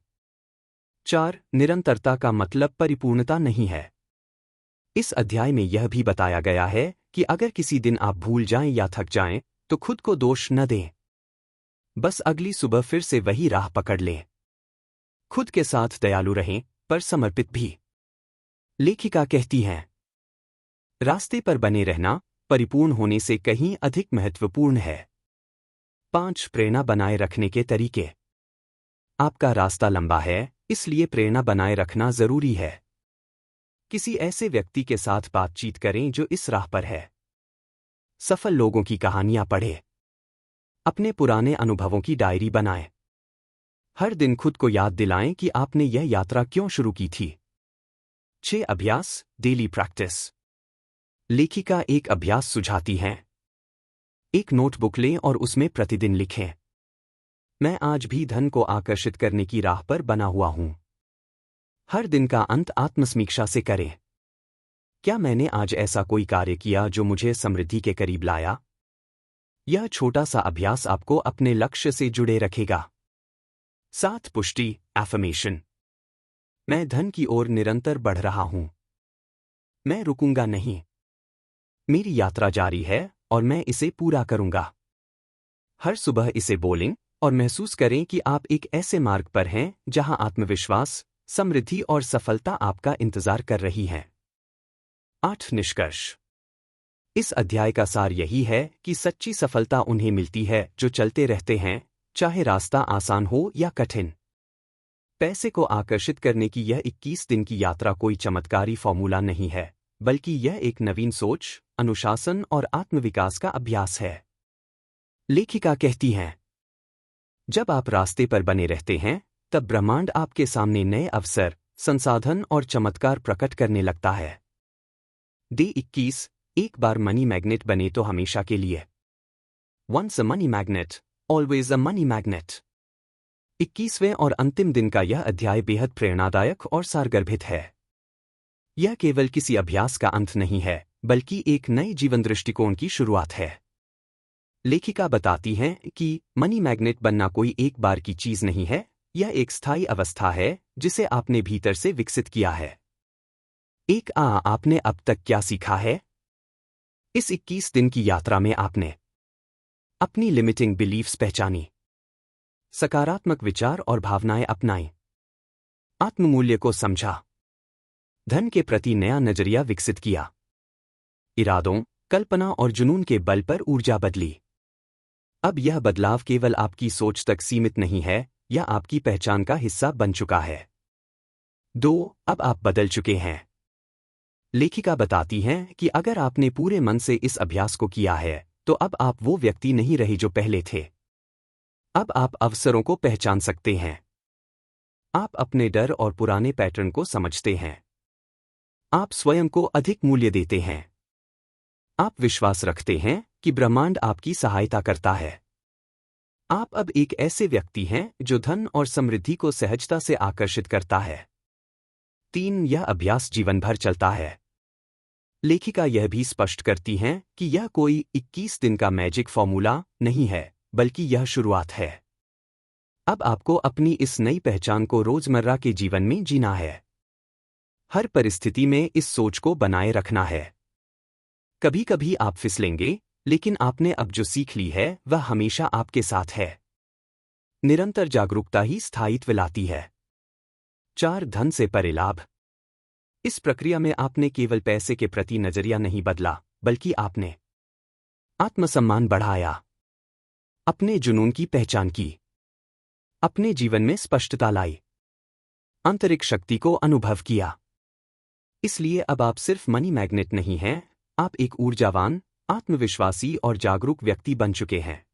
4. निरंतरता का मतलब परिपूर्णता नहीं है। इस अध्याय में यह भी बताया गया है कि अगर किसी दिन आप भूल जाएं या थक जाएं, तो खुद को दोष न दें। बस अगली सुबह फिर से वही राह पकड़ लें। खुद के साथ दयालु रहें, पर समर्पित भी। लेखिका कहती हैं, रास्ते पर बने रहना परिपूर्ण होने से कहीं अधिक महत्वपूर्ण है। 5. प्रेरणा बनाए रखने के तरीके। आपका रास्ता लंबा है, इसलिए प्रेरणा बनाए रखना जरूरी है। किसी ऐसे व्यक्ति के साथ बातचीत करें जो इस राह पर है। सफल लोगों की कहानियां पढ़ें। अपने पुराने अनुभवों की डायरी बनाएं। हर दिन खुद को याद दिलाएं कि आपने यह यात्रा क्यों शुरू की थी। 6. अभ्यास, डेली प्रैक्टिस। लेखिका एक अभ्यास सुझाती हैं। एक नोटबुक लें और उसमें प्रतिदिन लिखें, मैं आज भी धन को आकर्षित करने की राह पर बना हुआ हूं। हर दिन का अंत आत्मसमीक्षा से करें। क्या मैंने आज ऐसा कोई कार्य किया जो मुझे समृद्धि के करीब लाया? यह छोटा सा अभ्यास आपको अपने लक्ष्य से जुड़े रखेगा। 7. पुष्टि, एफर्मेशन। मैं धन की ओर निरंतर बढ़ रहा हूं। मैं रुकूंगा नहीं। मेरी यात्रा जारी है और मैं इसे पूरा करूंगा। हर सुबह इसे बोलें और महसूस करें कि आप एक ऐसे मार्ग पर हैं जहां आत्मविश्वास, समृद्धि और सफलता आपका इंतजार कर रही हैं। 8. निष्कर्ष। इस अध्याय का सार यही है कि सच्ची सफलता उन्हें मिलती है जो चलते रहते हैं, चाहे रास्ता आसान हो या कठिन। पैसे को आकर्षित करने की यह 21 दिन की यात्रा कोई चमत्कारी फॉर्मूला नहीं है, बल्कि यह एक नवीन सोच, अनुशासन और आत्मविकास का अभ्यास है। लेखिका कहती हैं, जब आप रास्ते पर बने रहते हैं, तब ब्रह्मांड आपके सामने नए अवसर, संसाधन और चमत्कार प्रकट करने लगता है। डे 21, एक बार मनी मैग्नेट बने तो हमेशा के लिए। Once a money magnet, always a money magnet। 21वें और अंतिम दिन का यह अध्याय बेहद प्रेरणादायक और सारगर्भित है। यह केवल किसी अभ्यास का अंत नहीं है, बल्कि एक नए जीवन दृष्टिकोण की शुरुआत है। लेखिका बताती हैं कि मनी मैग्नेट बनना कोई एक बार की चीज नहीं है, यह एक स्थायी अवस्था है जिसे आपने भीतर से विकसित किया है। आपने अब तक क्या सीखा है? इस 21 दिन की यात्रा में आपने अपनी लिमिटिंग बिलीफ्स पहचानी, सकारात्मक विचार और भावनाएं अपनाई, आत्ममूल्य को समझा, धन के प्रति नया नजरिया विकसित किया, इरादों, कल्पना और जुनून के बल पर ऊर्जा बदली। अब यह बदलाव केवल आपकी सोच तक सीमित नहीं है, यह आपकी पहचान का हिस्सा बन चुका है। 2. अब आप बदल चुके हैं। लेखिका बताती हैं कि अगर आपने पूरे मन से इस अभ्यास को किया है, तो अब आप वो व्यक्ति नहीं रहे जो पहले थे। अब आप अवसरों को पहचान सकते हैं। आप अपने डर और पुराने पैटर्न को समझते हैं। आप स्वयं को अधिक मूल्य देते हैं। आप विश्वास रखते हैं कि ब्रह्मांड आपकी सहायता करता है। आप अब एक ऐसे व्यक्ति हैं जो धन और समृद्धि को सहजता से आकर्षित करता है। 3. यह अभ्यास जीवन भर चलता है। लेखिका यह भी स्पष्ट करती हैं कि यह कोई 21 दिन का मैजिक फॉर्मूला नहीं है, बल्कि यह शुरुआत है। अब आपको अपनी इस नई पहचान को रोजमर्रा के जीवन में जीना है। हर परिस्थिति में इस सोच को बनाए रखना है। कभी कभी आप फिसलेंगे, लेकिन आपने अब जो सीख ली है वह हमेशा आपके साथ है। निरंतर जागरूकता ही स्थायित्व लाती है। 4. धन से परे लाभ। इस प्रक्रिया में आपने केवल पैसे के प्रति नजरिया नहीं बदला, बल्कि आपने आत्मसम्मान बढ़ाया, अपने जुनून की पहचान की, अपने जीवन में स्पष्टता लाई, आंतरिक शक्ति को अनुभव किया। इसलिए अब आप सिर्फ मनी मैग्नेट नहीं हैं, आप एक ऊर्जावान, आत्मविश्वासी और जागरूक व्यक्ति बन चुके हैं।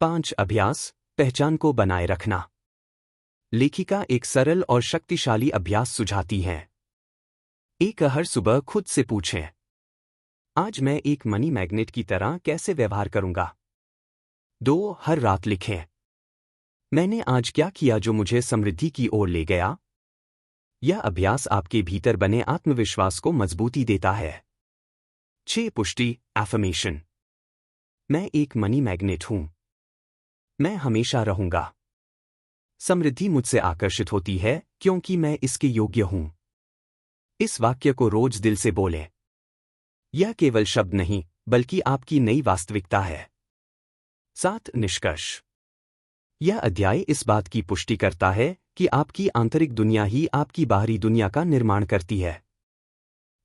5. अभ्यास, पहचान को बनाए रखना। लेखिका एक सरल और शक्तिशाली अभ्यास सुझाती हैं। 1. हर सुबह खुद से पूछें, आज मैं एक मनी मैग्नेट की तरह कैसे व्यवहार करूंगा? 2. हर रात लिखें, मैंने आज क्या किया जो मुझे समृद्धि की ओर ले गया? यह अभ्यास आपके भीतर बने आत्मविश्वास को मजबूती देता है। 6. पुष्टि, एफर्मेशन। मैं एक मनी मैग्नेट हूं। मैं हमेशा रहूंगा। समृद्धि मुझसे आकर्षित होती है क्योंकि मैं इसके योग्य हूं। इस वाक्य को रोज दिल से बोलें। यह केवल शब्द नहीं, बल्कि आपकी नई वास्तविकता है। 7. निष्कर्ष। यह अध्याय इस बात की पुष्टि करता है कि आपकी आंतरिक दुनिया ही आपकी बाहरी दुनिया का निर्माण करती है।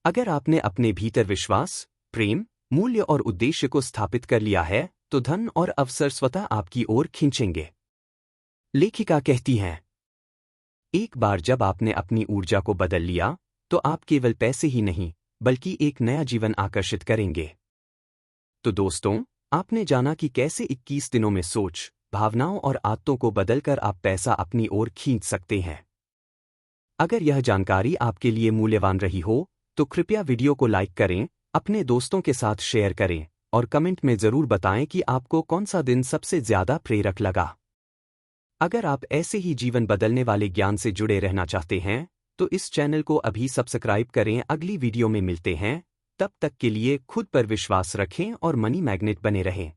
अगर आपने अपने भीतर विश्वास, प्रेम, मूल्य और उद्देश्य को स्थापित कर लिया है, तो धन और अवसर स्वतः आपकी ओर खींचेंगे। लेखिका कहती हैं, एक बार जब आपने अपनी ऊर्जा को बदल लिया, तो आप केवल पैसे ही नहीं, बल्कि एक नया जीवन आकर्षित करेंगे। तो दोस्तों, आपने जाना कि कैसे 21 दिनों में सोच, भावनाओं और आदतों को बदलकर आप पैसा अपनी ओर खींच सकते हैं। अगर यह जानकारी आपके लिए मूल्यवान रही हो, तो कृपया वीडियो को लाइक करें, अपने दोस्तों के साथ शेयर करें और कमेंट में जरूर बताएं कि आपको कौन सा दिन सबसे ज्यादा प्रेरक लगा। अगर आप ऐसे ही जीवन बदलने वाले ज्ञान से जुड़े रहना चाहते हैं, तो इस चैनल को अभी सब्सक्राइब करें। अगली वीडियो में मिलते हैं, तब तक के लिए खुद पर विश्वास रखें और मनी मैग्नेट बने रहें।